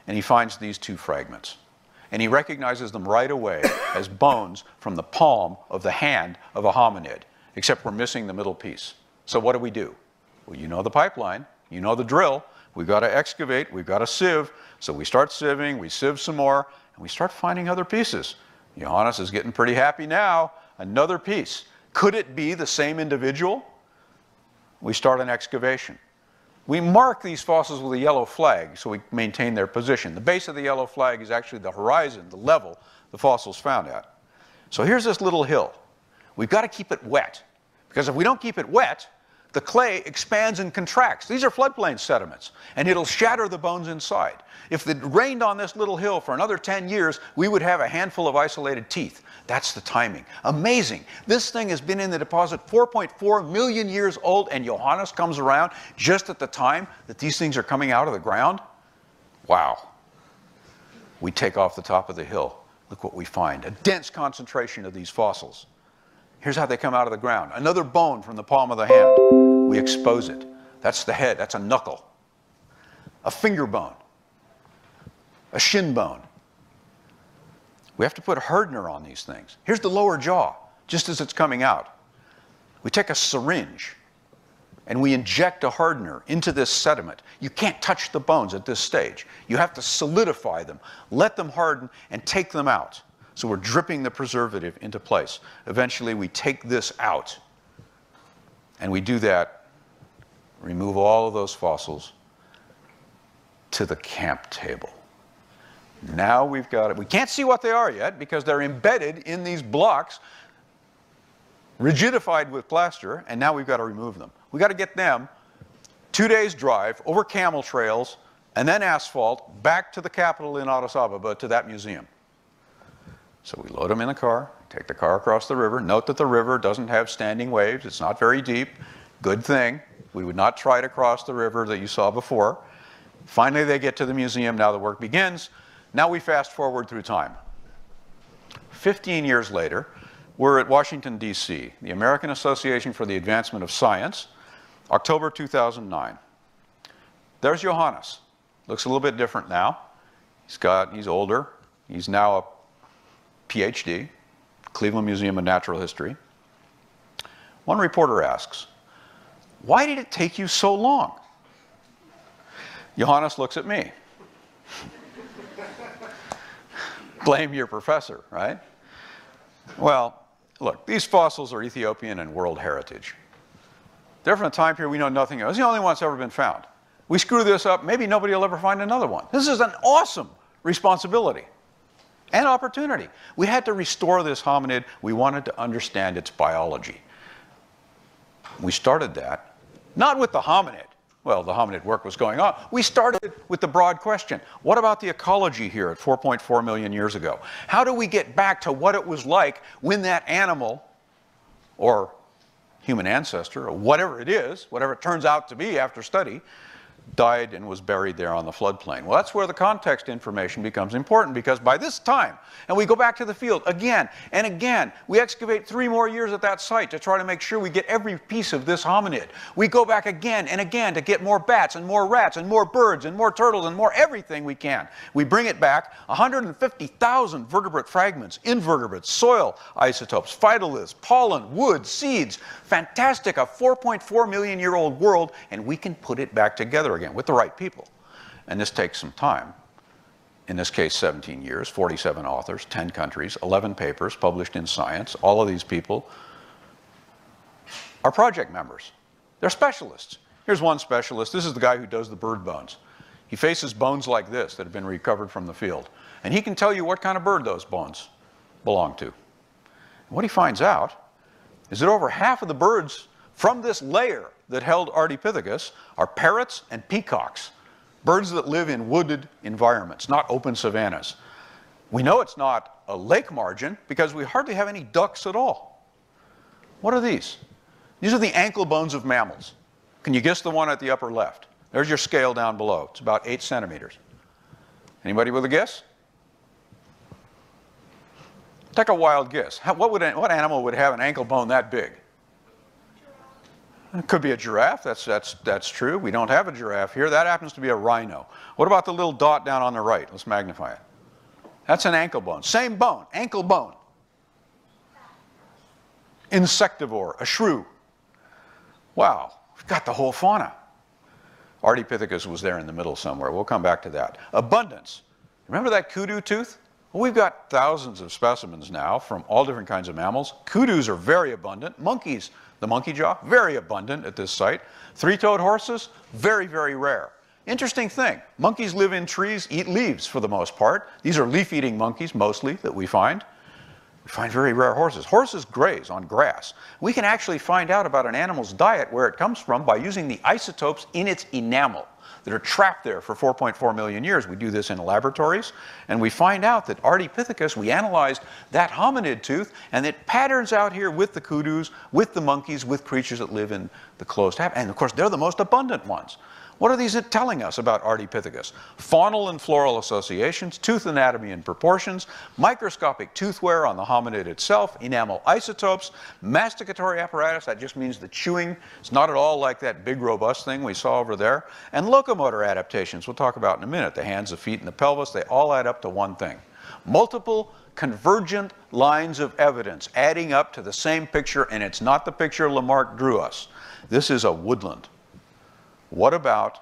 And he finds these two fragments. And he recognizes them right away as bones from the palm of the hand of a hominid, except we're missing the middle piece. So what do? Well, you know the pipeline, you know the drill. We've got to excavate, we've got to sieve. So we start sieving, we sieve some more, and we start finding other pieces. Johannes is getting pretty happy now. Another piece. Could it be the same individual? We start an excavation. We mark these fossils with a yellow flag so we maintain their position. The base of the yellow flag is actually the horizon, the level the fossil's found at. So here's this little hill. We've got to keep it wet, because if we don't keep it wet, the clay expands and contracts. These are floodplain sediments, and it'll shatter the bones inside. If it rained on this little hill for another 10 years, we would have a handful of isolated teeth. That's the timing. Amazing. This thing has been in the deposit 4.4 million years old, and Johannes comes around just at the time that these things are coming out of the ground. Wow. We take off the top of the hill. Look what we find. A dense concentration of these fossils. Here's how they come out of the ground. Another bone from the palm of the hand. We expose it. That's the head. That's a knuckle. A finger bone. A shin bone. We have to put hardener on these things. Here's the lower jaw, just as it's coming out. We take a syringe and we inject a hardener into this sediment. You can't touch the bones at this stage. You have to solidify them, let them harden, and take them out. So we're dripping the preservative into place. Eventually, we take this out, and we do that, remove all of those fossils to the camp table. Now we've got it. We can't see what they are yet because they're embedded in these blocks, rigidified with plaster, and now we've got to remove them. We've got to get them 2 days drive over camel trails and then asphalt back to the capital in Addis Ababa to that museum. So we load them in the car, take the car across the river. Note that the river doesn't have standing waves. It's not very deep. Good thing. We would not try to cross the river that you saw before. Finally, they get to the museum. Now the work begins. Now we fast forward through time. 15 years later, we're at Washington, D.C., the American Association for the Advancement of Science, October 2009. There's Johannes. Looks a little bit different now. He's older. He's now a PhD, Cleveland Museum of Natural History. One reporter asks, "Why did it take you so long?" Johannes looks at me. Blame your professor, right? Well, look, these fossils are Ethiopian and world heritage. They're from a time period we know nothing of. It's the only one that's ever been found. We screw this up, maybe nobody will ever find another one. This is an awesome responsibility and opportunity. We had to restore this hominid. We wanted to understand its biology. We started that, not with the hominid. Well, the hominid work was going on. We started with the broad question. What about the ecology here at 4.4 million years ago? How do we get back to what it was like when that animal, or human ancestor, or whatever it is, whatever it turns out to be after study, died and was buried there on the floodplain? Well, that's where the context information becomes important, because by this time, and we go back to the field again and again, we excavate 3 more years at that site to try to make sure we get every piece of this hominid. We go back again and again to get more bats and more rats and more birds and more turtles and more everything we can. We bring it back, 150,000 vertebrate fragments, invertebrates, soil isotopes, phytoliths, pollen, wood, seeds. Fantastic, a 4.4 million year old world, and we can put it back together again with the right people. And this takes some time. In this case, 17 years, 47 authors, 10 countries, 11 papers published in Science. All of these people are project members. They're specialists. Here's one specialist. This is the guy who does the bird bones. He faces bones like this that have been recovered from the field. And he can tell you what kind of bird those bones belong to. And what he finds out is that over half of the birds from this layer that held Ardipithecus are parrots and peacocks, birds that live in wooded environments, not open savannas. We know it's not a lake margin because we hardly have any ducks at all. What are these? These are the ankle bones of mammals. Can you guess the one at the upper left? There's your scale down below. It's about 8 centimeters. Anybody with a guess? Take a wild guess. What animal would have an ankle bone that big? It could be a giraffe. That's true. We don't have a giraffe here. That happens to be a rhino. What about the little dot down on the right? Let's magnify it. That's an ankle bone. Same bone, ankle bone. Insectivore, a shrew. Wow, we've got the whole fauna. Ardipithecus was there in the middle somewhere. We'll come back to that. Abundance. Remember that kudu tooth? Well, we've got thousands of specimens now from all different kinds of mammals. Kudus are very abundant. Monkeys, the monkey jaw, very abundant at this site. 3-toed horses, very, very rare. Interesting thing, monkeys live in trees, eat leaves for the most part. These are leaf-eating monkeys, mostly, that we find. We find very rare horses. Horses graze on grass. We can actually find out about an animal's diet, where it comes from, by using the isotopes in its enamel that are trapped there for 4.4 million years. We do this in laboratories, and we find out that Ardipithecus, we analyzed that hominid tooth, and it patterns out here with the kudus, with the monkeys, with creatures that live in the closed habitat. And of course, they're the most abundant ones. What are these telling us about Ardipithecus? Faunal and floral associations, tooth anatomy and proportions, microscopic tooth wear on the hominid itself, enamel isotopes, masticatory apparatus, that just means the chewing. It's not at all like that big robust thing we saw over there. And locomotor adaptations, we'll talk about in a minute. The hands, the feet, and the pelvis, they all add up to one thing. Multiple convergent lines of evidence adding up to the same picture, and it's not the picture Lamarck drew us. This is a woodland. What about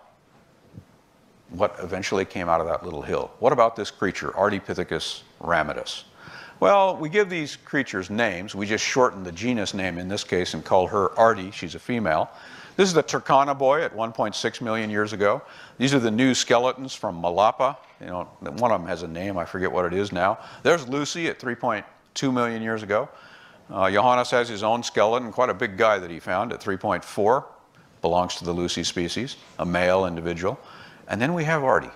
what eventually came out of that little hill? What about this creature, Ardipithecus ramidus? Well, we give these creatures names. We just shorten the genus name in this case and call her Ardi. She's a female. This is the Turkana boy at 1.6 million years ago. These are the new skeletons from Malapa. You know, one of them has a name. I forget what it is now. There's Lucy at 3.2 million years ago. Johannes has his own skeleton, quite a big guy that he found at 3.4. Belongs to the Lucy species, a male individual. And then we have Ardi.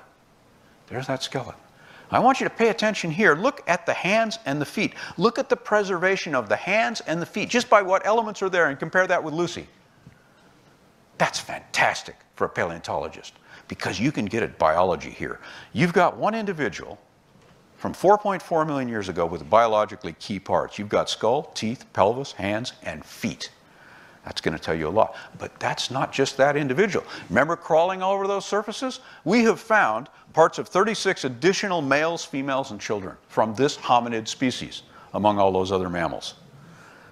There's that skeleton. I want you to pay attention here. Look at the hands and the feet. Look at the preservation of the hands and the feet, just by what elements are there, and compare that with Lucy. That's fantastic for a paleontologist, because you can get at biology here. You've got one individual from 4.4 million years ago with biologically key parts. You've got skull, teeth, pelvis, hands, and feet. That's going to tell you a lot. But that's not just that individual. Remember crawling all over those surfaces? We have found parts of 36 additional males, females, and children from this hominid species among all those other mammals.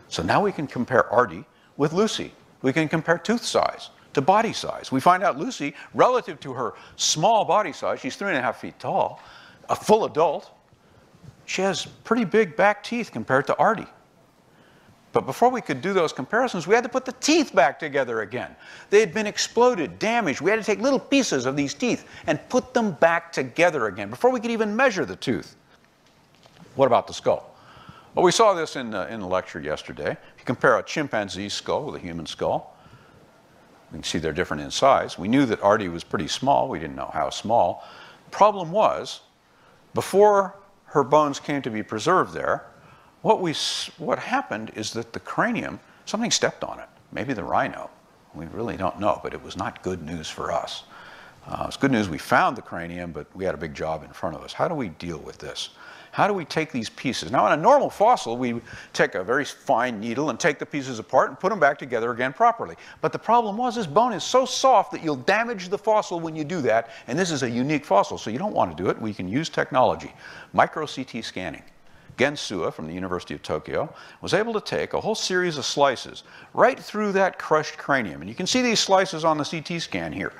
So now we can compare Ardi with Lucy. We can compare tooth size to body size. We find out Lucy, relative to her small body size, she's 3.5 feet tall, a full adult, she has pretty big back teeth compared to Ardi. But before we could do those comparisons, we had to put the teeth back together again. They had been exploded, damaged. We had to take little pieces of these teeth and put them back together again before we could even measure the tooth. What about the skull? Well, we saw this in the lecture yesterday. If you compare a chimpanzee skull with a human skull, we can see they're different in size. We knew that Ardi was pretty small. We didn't know how small. The problem was, before her bones came to be preserved there, what happened is that the cranium, something stepped on it. Maybe the rhino. We really don't know, but it was not good news for us. It's good news we found the cranium, but we had a big job in front of us. How do we deal with this? How do we take these pieces? Now, in a normal fossil, we take a very fine needle and take the pieces apart and put them back together again properly. But the problem was this bone is so soft that you'll damage the fossil when you do that, and this is a unique fossil, so you don't want to do it. We can use technology. Micro-CT scanning. Gen Sua from the University of Tokyo was able to take a whole series of slices right through that crushed cranium. And you can see these slices on the CT scan here.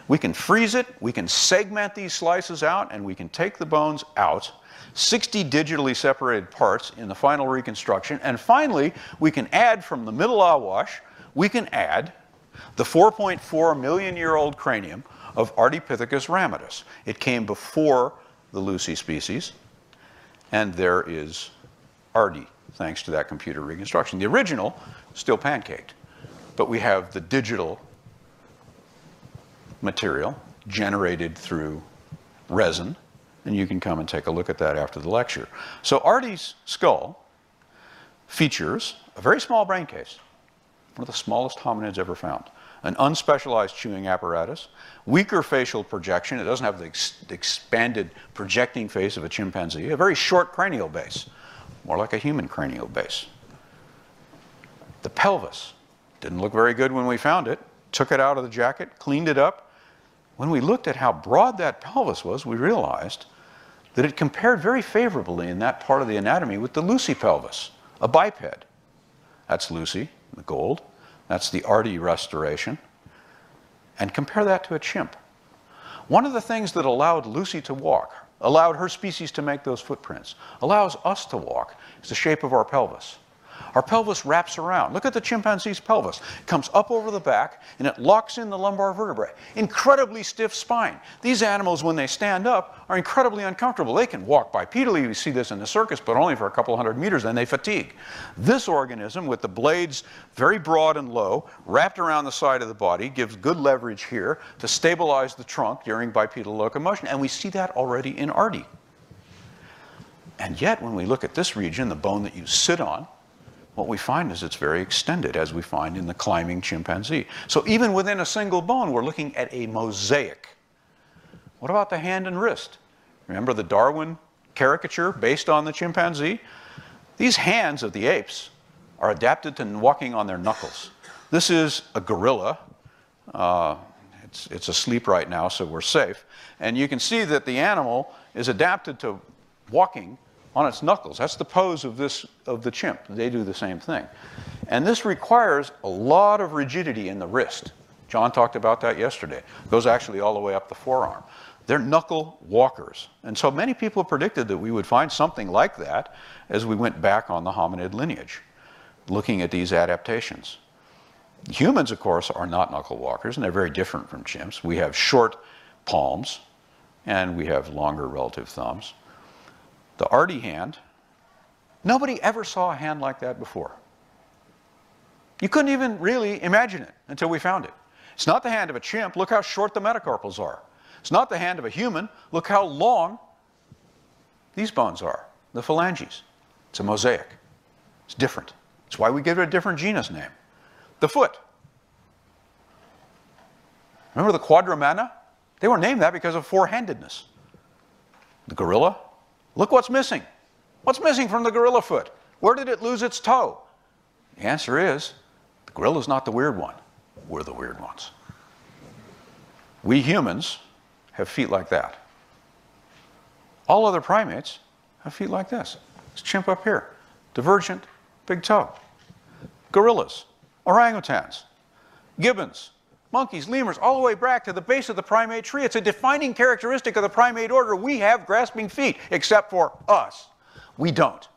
We can freeze it, we can segment these slices out, and we can take the bones out, 60 digitally separated parts in the final reconstruction. And finally, we can add from the middle awash, we can add the 4.4 million year old cranium of Ardipithecus ramidus. It came before the Lucy species. And there is Ardi, thanks to that computer reconstruction. The original, still pancaked. But we have the digital material generated through resin. And you can come and take a look at that after the lecture. So Ardi's skull features a very small brain case, one of the smallest hominids ever found. An unspecialized chewing apparatus, weaker facial projection. It doesn't have the expanded projecting face of a chimpanzee. A very short cranial base, more like a human cranial base. The pelvis didn't look very good when we found it. Took it out of the jacket, cleaned it up. When we looked at how broad that pelvis was, we realized that it compared very favorably in that part of the anatomy with the Lucy pelvis, a biped. That's Lucy, the gold. That's the Ardi restoration. And compare that to a chimp. One of the things that allowed Lucy to walk, allowed her species to make those footprints, allows us to walk, is the shape of our pelvis. Our pelvis wraps around. Look at the chimpanzee's pelvis. It comes up over the back and it locks in the lumbar vertebrae. Incredibly stiff spine. These animals, when they stand up, are incredibly uncomfortable. They can walk bipedally. We see this in the circus, but only for a couple hundred meters, then they fatigue. This organism, with the blades very broad and low, wrapped around the side of the body, gives good leverage here to stabilize the trunk during bipedal locomotion. And we see that already in Ardi. And yet, when we look at this region, the bone that you sit on, what we find is it's very extended, as we find in the climbing chimpanzee. So even within a single bone, we're looking at a mosaic. What about the hand and wrist? Remember the Darwin caricature based on the chimpanzee? These hands of the apes are adapted to walking on their knuckles. This is a gorilla. It's asleep right now, so we're safe. And you can see that the animal is adapted to walking on its knuckles. That's the pose of the chimp. They do the same thing. And this requires a lot of rigidity in the wrist. John talked about that yesterday. It goes actually all the way up the forearm. They're knuckle walkers. And so many people predicted that we would find something like that as we went back on the hominid lineage, looking at these adaptations. Humans, of course, are not knuckle walkers, and they're very different from chimps. We have short palms, and we have longer relative thumbs. The arty hand, nobody ever saw a hand like that before. You couldn't even really imagine it until we found it. It's not the hand of a chimp. Look how short the metacarpals are. It's not the hand of a human. Look how long these bones are, the phalanges. It's a mosaic. It's different. It's why we give it a different genus name. The foot. Remember the quadrumana? They were named that because of four-handedness. The gorilla, look what's missing. What's missing from the gorilla foot? Where did it lose its toe? The answer is, the gorilla's not the weird one. We're the weird ones. We humans have feet like that. All other primates have feet like this. This chimp up here, divergent, big toe. Gorillas, orangutans, gibbons, monkeys, lemurs, all the way back to the base of the primate tree. It's a defining characteristic of the primate order. We have grasping feet, except for us. We don't.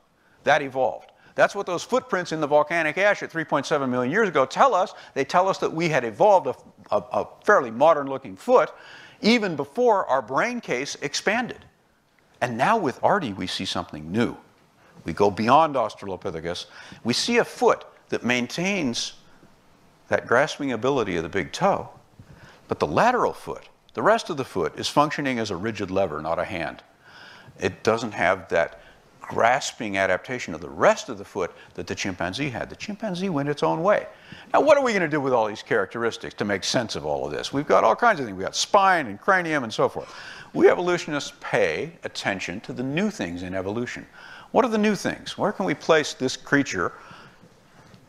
That evolved. That's what those footprints in the volcanic ash at 3.7 million years ago tell us. They tell us that we had evolved a fairly modern-looking foot even before our brain case expanded. And now with arty, we see something new. We go beyond Australopithecus. We see a foot that maintains that grasping ability of the big toe, but the lateral foot, the rest of the foot, is functioning as a rigid lever, not a hand. It doesn't have that grasping adaptation of the rest of the foot that the chimpanzee had. The chimpanzee went its own way. Now, what are we going to do with all these characteristics to make sense of all of this? We've got all kinds of things. We've got spine and cranium and so forth. We evolutionists pay attention to the new things in evolution. What are the new things? Where can we place this creature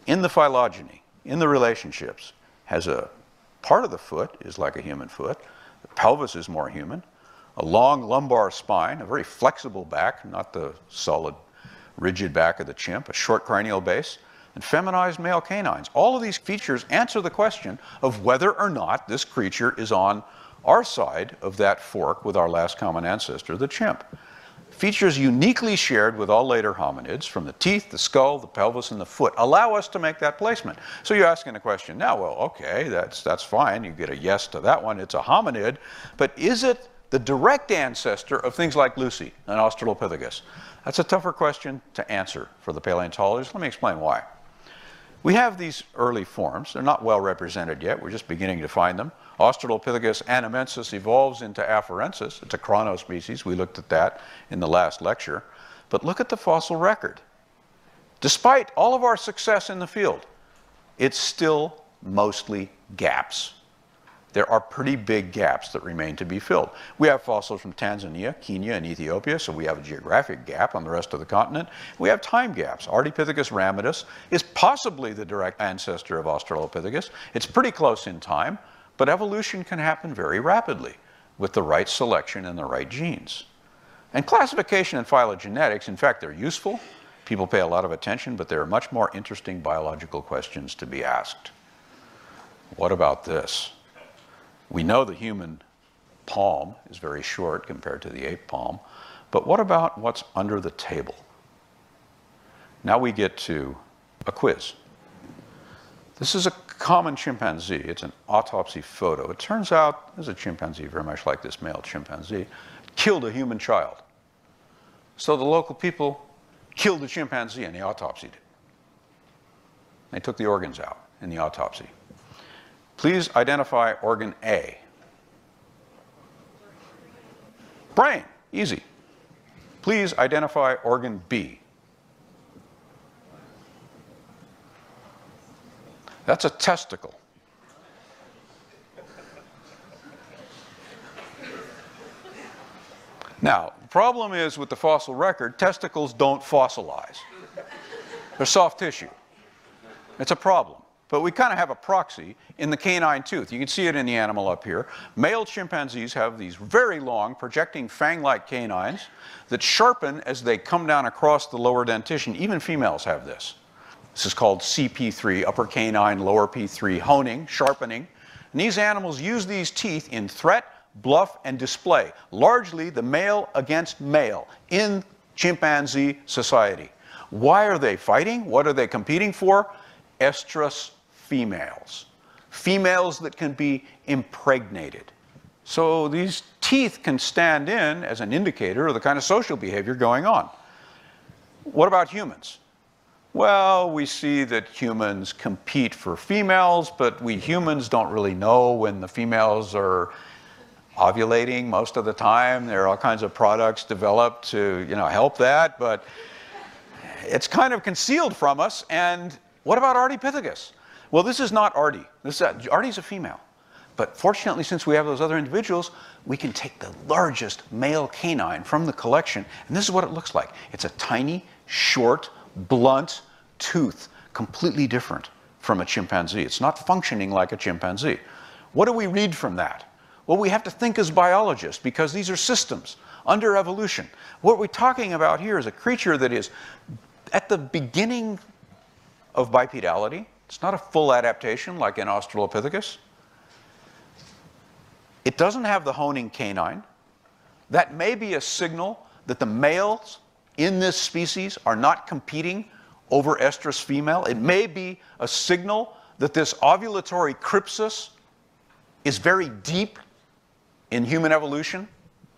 in the phylogeny, in the relationships? Has a part of the foot is like a human foot. The pelvis is more human. A long lumbar spine, a very flexible back, not the solid, rigid back of the chimp, a short cranial base, and feminized male canines. All of these features answer the question of whether or not this creature is on our side of that fork with our last common ancestor, the chimp. Features uniquely shared with all later hominids, from the teeth, the skull, the pelvis, and the foot, allow us to make that placement. So you're asking the question now, well, okay, that's fine. You get a yes to that one. It's a hominid. But is it the direct ancestor of things like Lucy and Australopithecus? That's a tougher question to answer for the paleontologists. Let me explain why. We have these early forms. They're not well represented yet. We're just beginning to find them. Australopithecus anamensis evolves into Afarensis. It's a chronospecies. We looked at that in the last lecture. But look at the fossil record. Despite all of our success in the field, it's still mostly gaps. There are pretty big gaps that remain to be filled. We have fossils from Tanzania, Kenya, and Ethiopia, so we have a geographic gap on the rest of the continent. We have time gaps. Ardipithecus ramidus is possibly the direct ancestor of Australopithecus. It's pretty close in time, but evolution can happen very rapidly with the right selection and the right genes. And classification and phylogenetics, in fact, they're useful. People pay a lot of attention, but there are much more interesting biological questions to be asked. What about this? We know the human palm is very short compared to the ape palm, but what about what's under the table? Now we get to a quiz. This is a common chimpanzee. It's an autopsy photo. It turns out there's a chimpanzee very much like this male chimpanzee, killed a human child. So the local people killed the chimpanzee and they autopsied it. They took the organs out in the autopsy. Please identify organ A. Brain, easy. Please identify organ B. That's a testicle. Now, the problem is with the fossil record, testicles don't fossilize. They're soft tissue. It's a problem. but we kind of have a proxy in the canine tooth. You can see it in the animal up here. Male chimpanzees have these very long, projecting fang-like canines that sharpen as they come down across the lower dentition. Even females have this. This is called CP3, upper canine, lower P3, honing, sharpening. And these animals use these teeth in threat, bluff, and display, largely the male against male in chimpanzee society. Why are they fighting? What are they competing for? Estrus females. Females that can be impregnated. So these teeth can stand in as an indicator of the kind of social behavior going on. What about humans? Well, we see that humans compete for females, but we humans don't really know when the females are ovulating most of the time. There are all kinds of products developed to, help that, but it's kind of concealed from us. And what about Ardipithecus? Well, this is not Ardi. Ardi's a female. But fortunately, since we have those other individuals, we can take the largest male canine from the collection, and this is what it looks like. It's a tiny, short, blunt tooth, completely different from a chimpanzee. It's not functioning like a chimpanzee. What do we read from that? Well, we have to think as biologists, because these are systems under evolution. What we're talking about here is a creature that is at the beginning of bipedality. It's not a full adaptation like in Australopithecus. It doesn't have the honing canine. That may be a signal that the males in this species are not competing over estrus female. It may be a signal that this ovulatory crypsis is very deep in human evolution.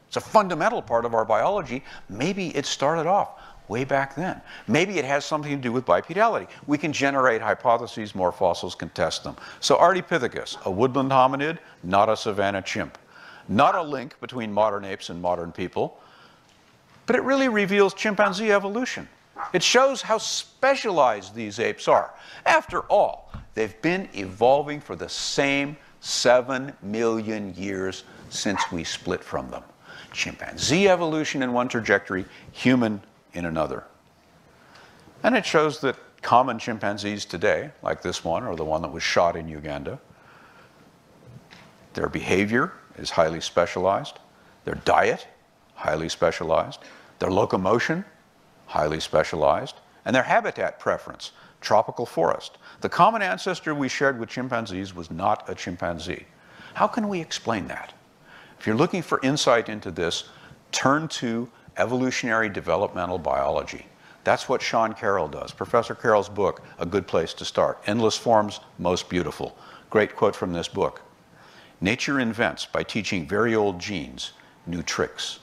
It's a fundamental part of our biology. Maybe it started off way back then. Maybe it has something to do with bipedality. We can generate hypotheses, more fossils can test them. So Ardipithecus, a woodland hominid, not a savanna chimp. Not a link between modern apes and modern people, but it really reveals chimpanzee evolution. It shows how specialized these apes are. After all, they've been evolving for the same 7 million years since we split from them. Chimpanzee evolution in one trajectory, human in another. And it shows that common chimpanzees today, like this one or the one that was shot in Uganda, their behavior is highly specialized, their diet, highly specialized, their locomotion, highly specialized, and their habitat preference, tropical forest. The common ancestor we shared with chimpanzees was not a chimpanzee. How can we explain that? If you're looking for insight into this, turn to evolutionary developmental biology. That's what Sean Carroll does. Professor Carroll's book, a good place to start. Endless Forms, Most Beautiful. Great quote from this book. Nature invents by teaching very old genes new tricks.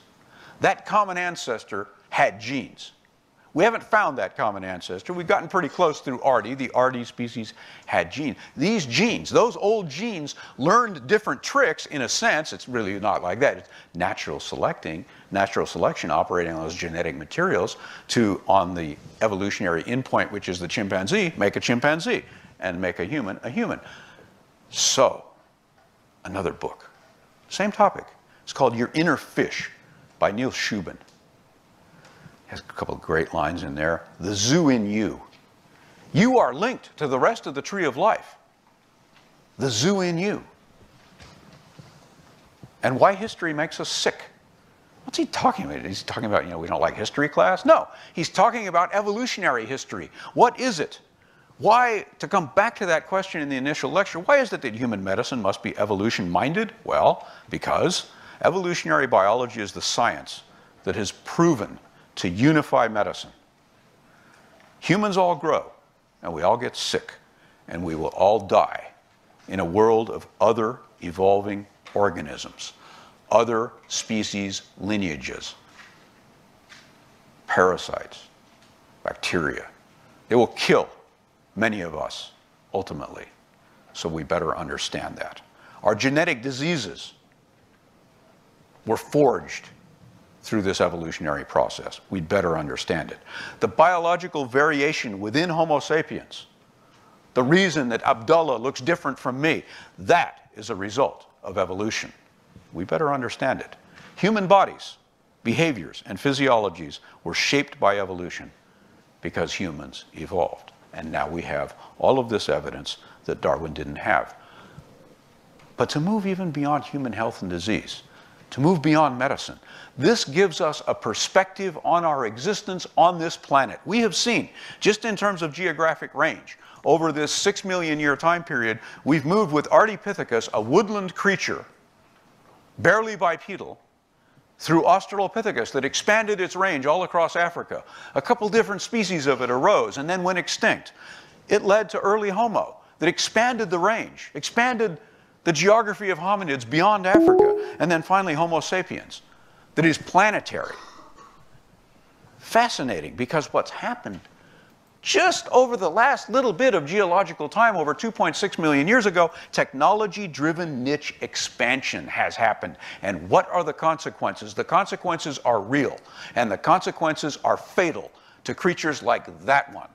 That common ancestor had genes. We haven't found that common ancestor. We've gotten pretty close through Ardi. The Ardi species had genes. These genes, those old genes, learned different tricks in a sense. It's really not like that. It's natural selection operating on those genetic materials to, on the evolutionary endpoint, which is the chimpanzee, make a chimpanzee, and make a human a human. So, another book, same topic. It's called Your Inner Fish by Neil Shubin. Has a couple of great lines in there. The zoo in you. You are linked to the rest of the tree of life. The zoo in you. And why history makes us sick. What's he talking about? He's talking about, we don't like history class? No, he's talking about evolutionary history. What is it? Why, to come back to that question in the initial lecture, why is it that human medicine must be evolution-minded? Well, because evolutionary biology is the science that has proven to unify medicine. Humans all grow, and we all get sick, and we will all die in a world of other evolving organisms, other species lineages, parasites, bacteria. They will kill many of us, ultimately, so we better understand that. Our genetic diseases were forged through this evolutionary process. We'd better understand it. The biological variation within Homo sapiens, the reason that Abdullah looks different from me, that is a result of evolution. We better understand it. Human bodies, behaviors, and physiologies were shaped by evolution because humans evolved. And now we have all of this evidence that Darwin didn't have. But to move even beyond human health and disease, to move beyond medicine, this gives us a perspective on our existence on this planet. We have seen, just in terms of geographic range, over this 6 million year time period, we've moved with Ardipithecus, a woodland creature, barely bipedal, through Australopithecus that expanded its range all across Africa. A couple different species of it arose and then went extinct. It led to early Homo that expanded the range, expanded the geography of hominids beyond Africa, and then finally Homo sapiens, that is planetary. Fascinating, because what's happened just over the last little bit of geological time, over 2.6 million years ago, technology-driven niche expansion has happened. And what are the consequences? The consequences are real, and the consequences are fatal to creatures like that one.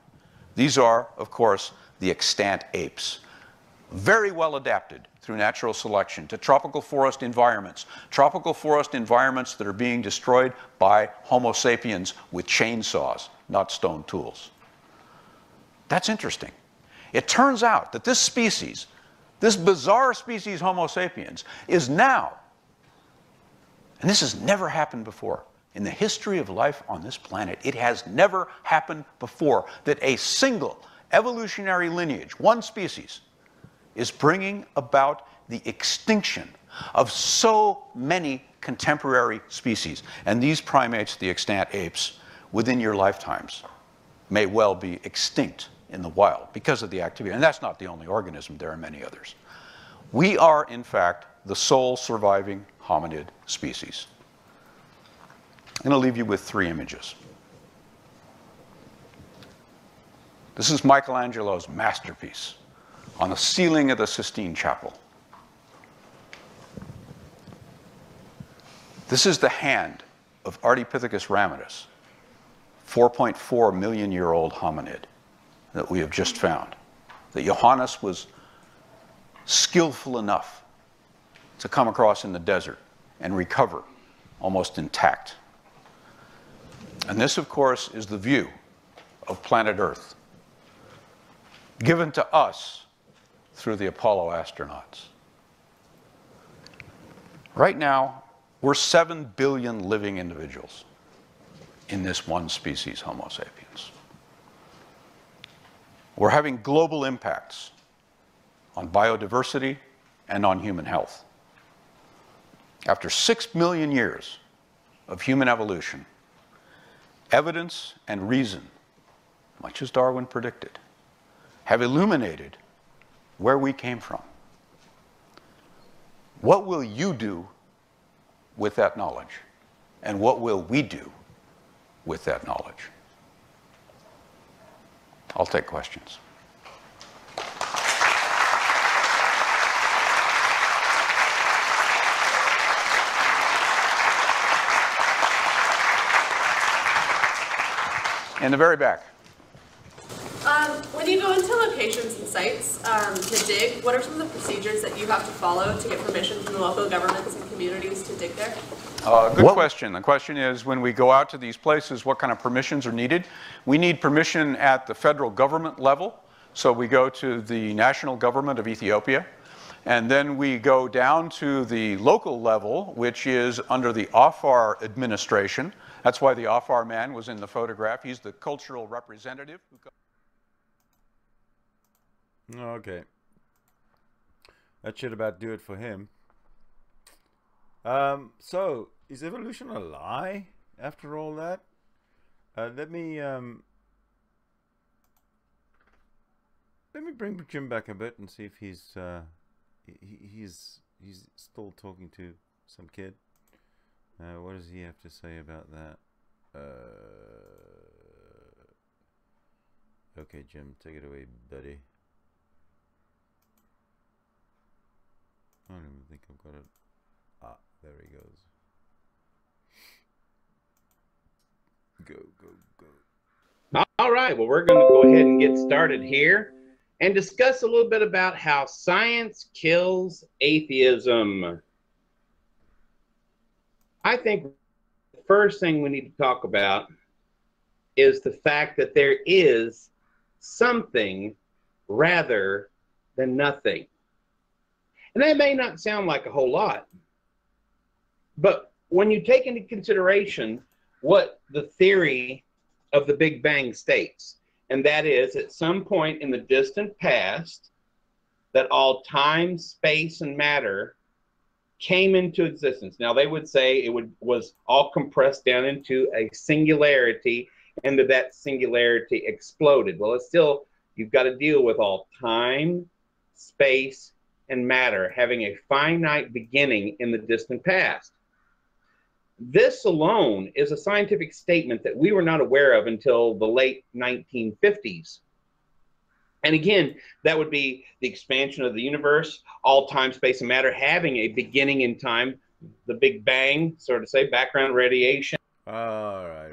These are, of course, the extant apes. Very well adapted through natural selection to tropical forest environments that are being destroyed by Homo sapiens with chainsaws, not stone tools. That's interesting. It turns out that this species, this bizarre species Homo sapiens, is now, and this has never happened before, in the history of life on this planet, it has never happened before that a single evolutionary lineage, one species, is bringing about the extinction of so many contemporary species. And these primates, the extant apes, within your lifetimes, may well be extinct in the wild because of the activity. And that's not the only organism, there are many others. We are, in fact, the sole surviving hominid species. I'm going to leave you with 3 images. This is Michelangelo's masterpiece on the ceiling of the Sistine Chapel. This is the hand of Ardipithecus ramidus, 4.4 million year old hominid that we have just found, that Johannes was skillful enough to come across in the desert and recover almost intact. And this, of course, is the view of planet Earth, given to us through the Apollo astronauts. Right now, we're 7 billion living individuals in this one species, Homo sapiens. We're having global impacts on biodiversity and on human health. After 6 million years of human evolution, evidence and reason, much as Darwin predicted, have illuminated where we came from. What will you do with that knowledge? And what will we do with that knowledge? I'll take questions. In the very back. When you go into locations and sites to dig, what are some of the procedures that you have to follow to get permission from the local governments and communities to dig there? Good question. The question is, when we go out to these places, what kind of permissions are needed? We need permission at the federal government level. So we go to the national government of Ethiopia. And then we go down to the local level, which is under the Afar administration. That's why the Afar man was in the photograph. He's the cultural representative. Okay. That should about do it for him. So, is evolution a lie after all that? Let me bring Jim back a bit and see if he's still talking to some kid. What does he have to say about that? Okay, Jim, take it away, buddy. I don't even think I've got it. Ah, there he goes. Go. All right, well, we're going to go ahead and get started here and discuss a little bit about how science kills atheism. I think the first thing we need to talk about is the fact that there is something rather than nothing. And that may not sound like a whole lot, but when you take into consideration what the theory of the Big Bang states, and that is at some point in the distant past that all time, space, and matter came into existence. Now they would say it was all compressed down into a singularity, and that singularity exploded. Well, it's still, you've got to deal with all time, space, and matter having a finite beginning in the distant past. This alone is a scientific statement that we were not aware of until the late 1950s. And again, that would be the expansion of the universe, all time, space, and matter having a beginning in time, the Big Bang, sort of say, background radiation. All right.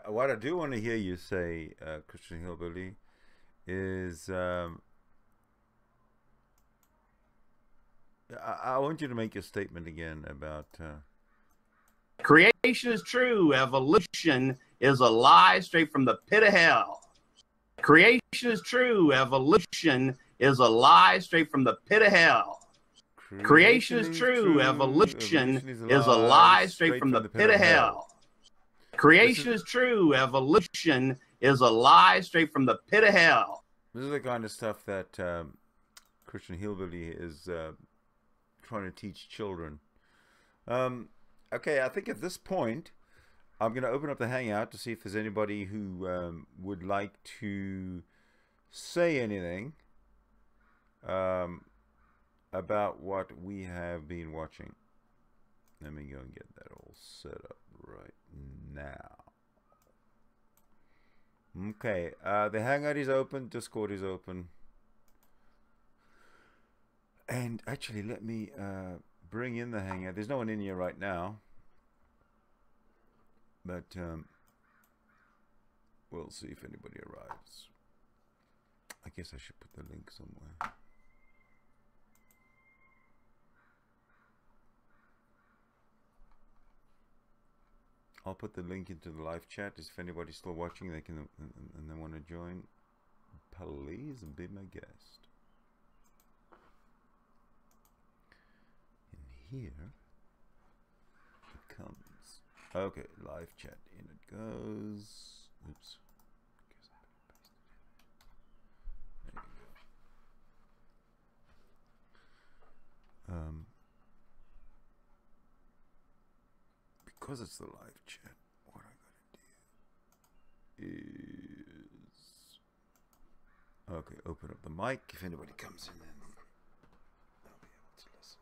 What I do want to hear you say, Christian Hillbilly, is I want you to make your statement again about... Creation is true. Evolution is a lie straight from the pit of hell. Creation is true. Evolution is a lie straight from the pit of hell. Creation is true. Evolution is a lie straight from the pit of hell. Creation is true. Evolution is a lie straight from the pit of hell. This is the kind of stuff that Christian Hillbilly is trying to teach children. Okay, I think at this point, I'm going to open up the Hangout to see if there's anybody who would like to say anything about what we have been watching. Let me go and get that all set up right now. Okay, the Hangout is open, Discord is open. And actually, let me bring in the Hangout. There's no one in here right now, but we'll see if anybody arrives. I guess I should put the link somewhere. I'll put the link into the live chat. If anybody's still watching, they can and they want to join, please be my guest. Here it comes. Okay, live chat, in it goes. Oops. There you go. Because it's the live chat, what I gotta do is, okay, open up the mic. If anybody comes in, then they'll be able to listen.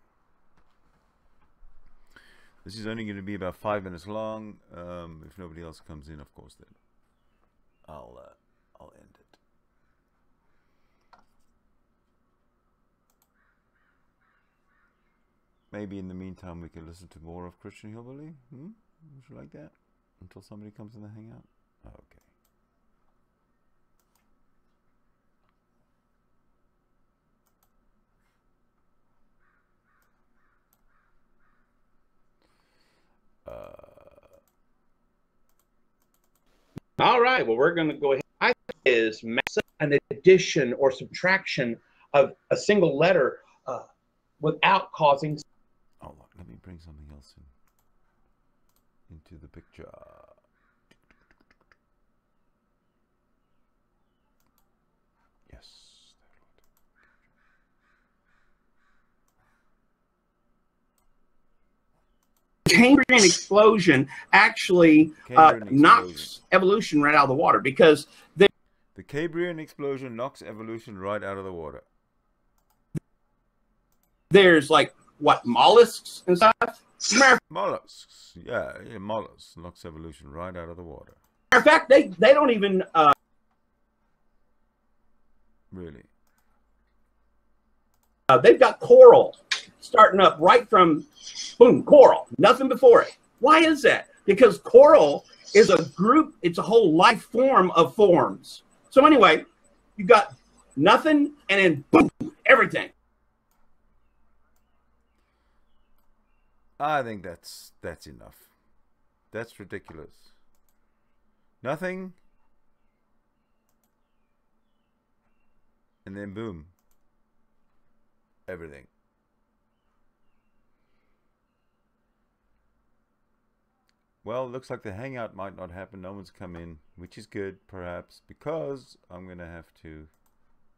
This is only going to be about 5 minutes long. If nobody else comes in, of course, then I'll end it. Maybe in the meantime we can listen to more of Christian Hillbilly. Would you like that? Until somebody comes in the Hangout? Okay. All right, well, we're going to go ahead. I think is an addition or subtraction of a single letter without causing... Oh, look, let me bring something else into the picture. Yes. Cambrian explosion actually knocks evolution right out of the water, because the Cambrian explosion knocks evolution right out of the water. There's like what, mollusks and stuff? Mollusks, yeah, mollusks knocks evolution right out of the water. In fact, they don't even really. They've got coral starting up right from boom, coral, nothing before it. Why is that? Because coral is a group, it's a whole life form of forms. So anyway, you got nothing and then boom, everything. I think that's enough. That's ridiculous. Nothing, and then boom. everything. Well, it looks like the hangout might not happen. No one's come in, which is good, perhaps, because I'm going to have to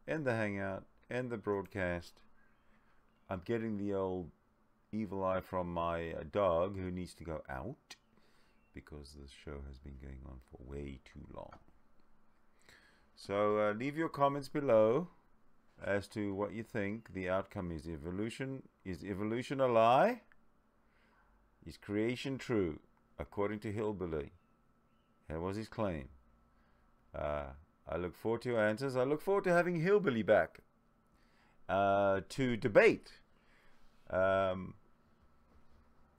end the hangout, end the broadcast. I'm getting the old evil eye from my dog, who needs to go out, because this show has been going on for way too long. So leave your comments below as to what you think the outcome is. Is evolution a lie? Is creation true? According to Hillbilly. That was his claim. I look forward to your answers. I look forward to having Hillbilly back to debate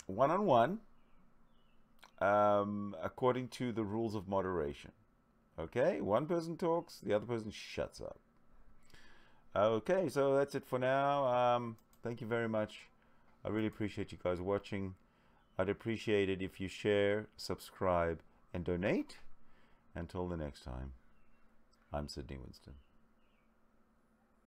one-on-one according to the rules of moderation. Okay? One person talks, the other person shuts up. Okay, so that's it for now. Thank you very much. I really appreciate you guys watching. I'd appreciate it if you share, subscribe, and donate. Until the next time, I'm Sidney Winston.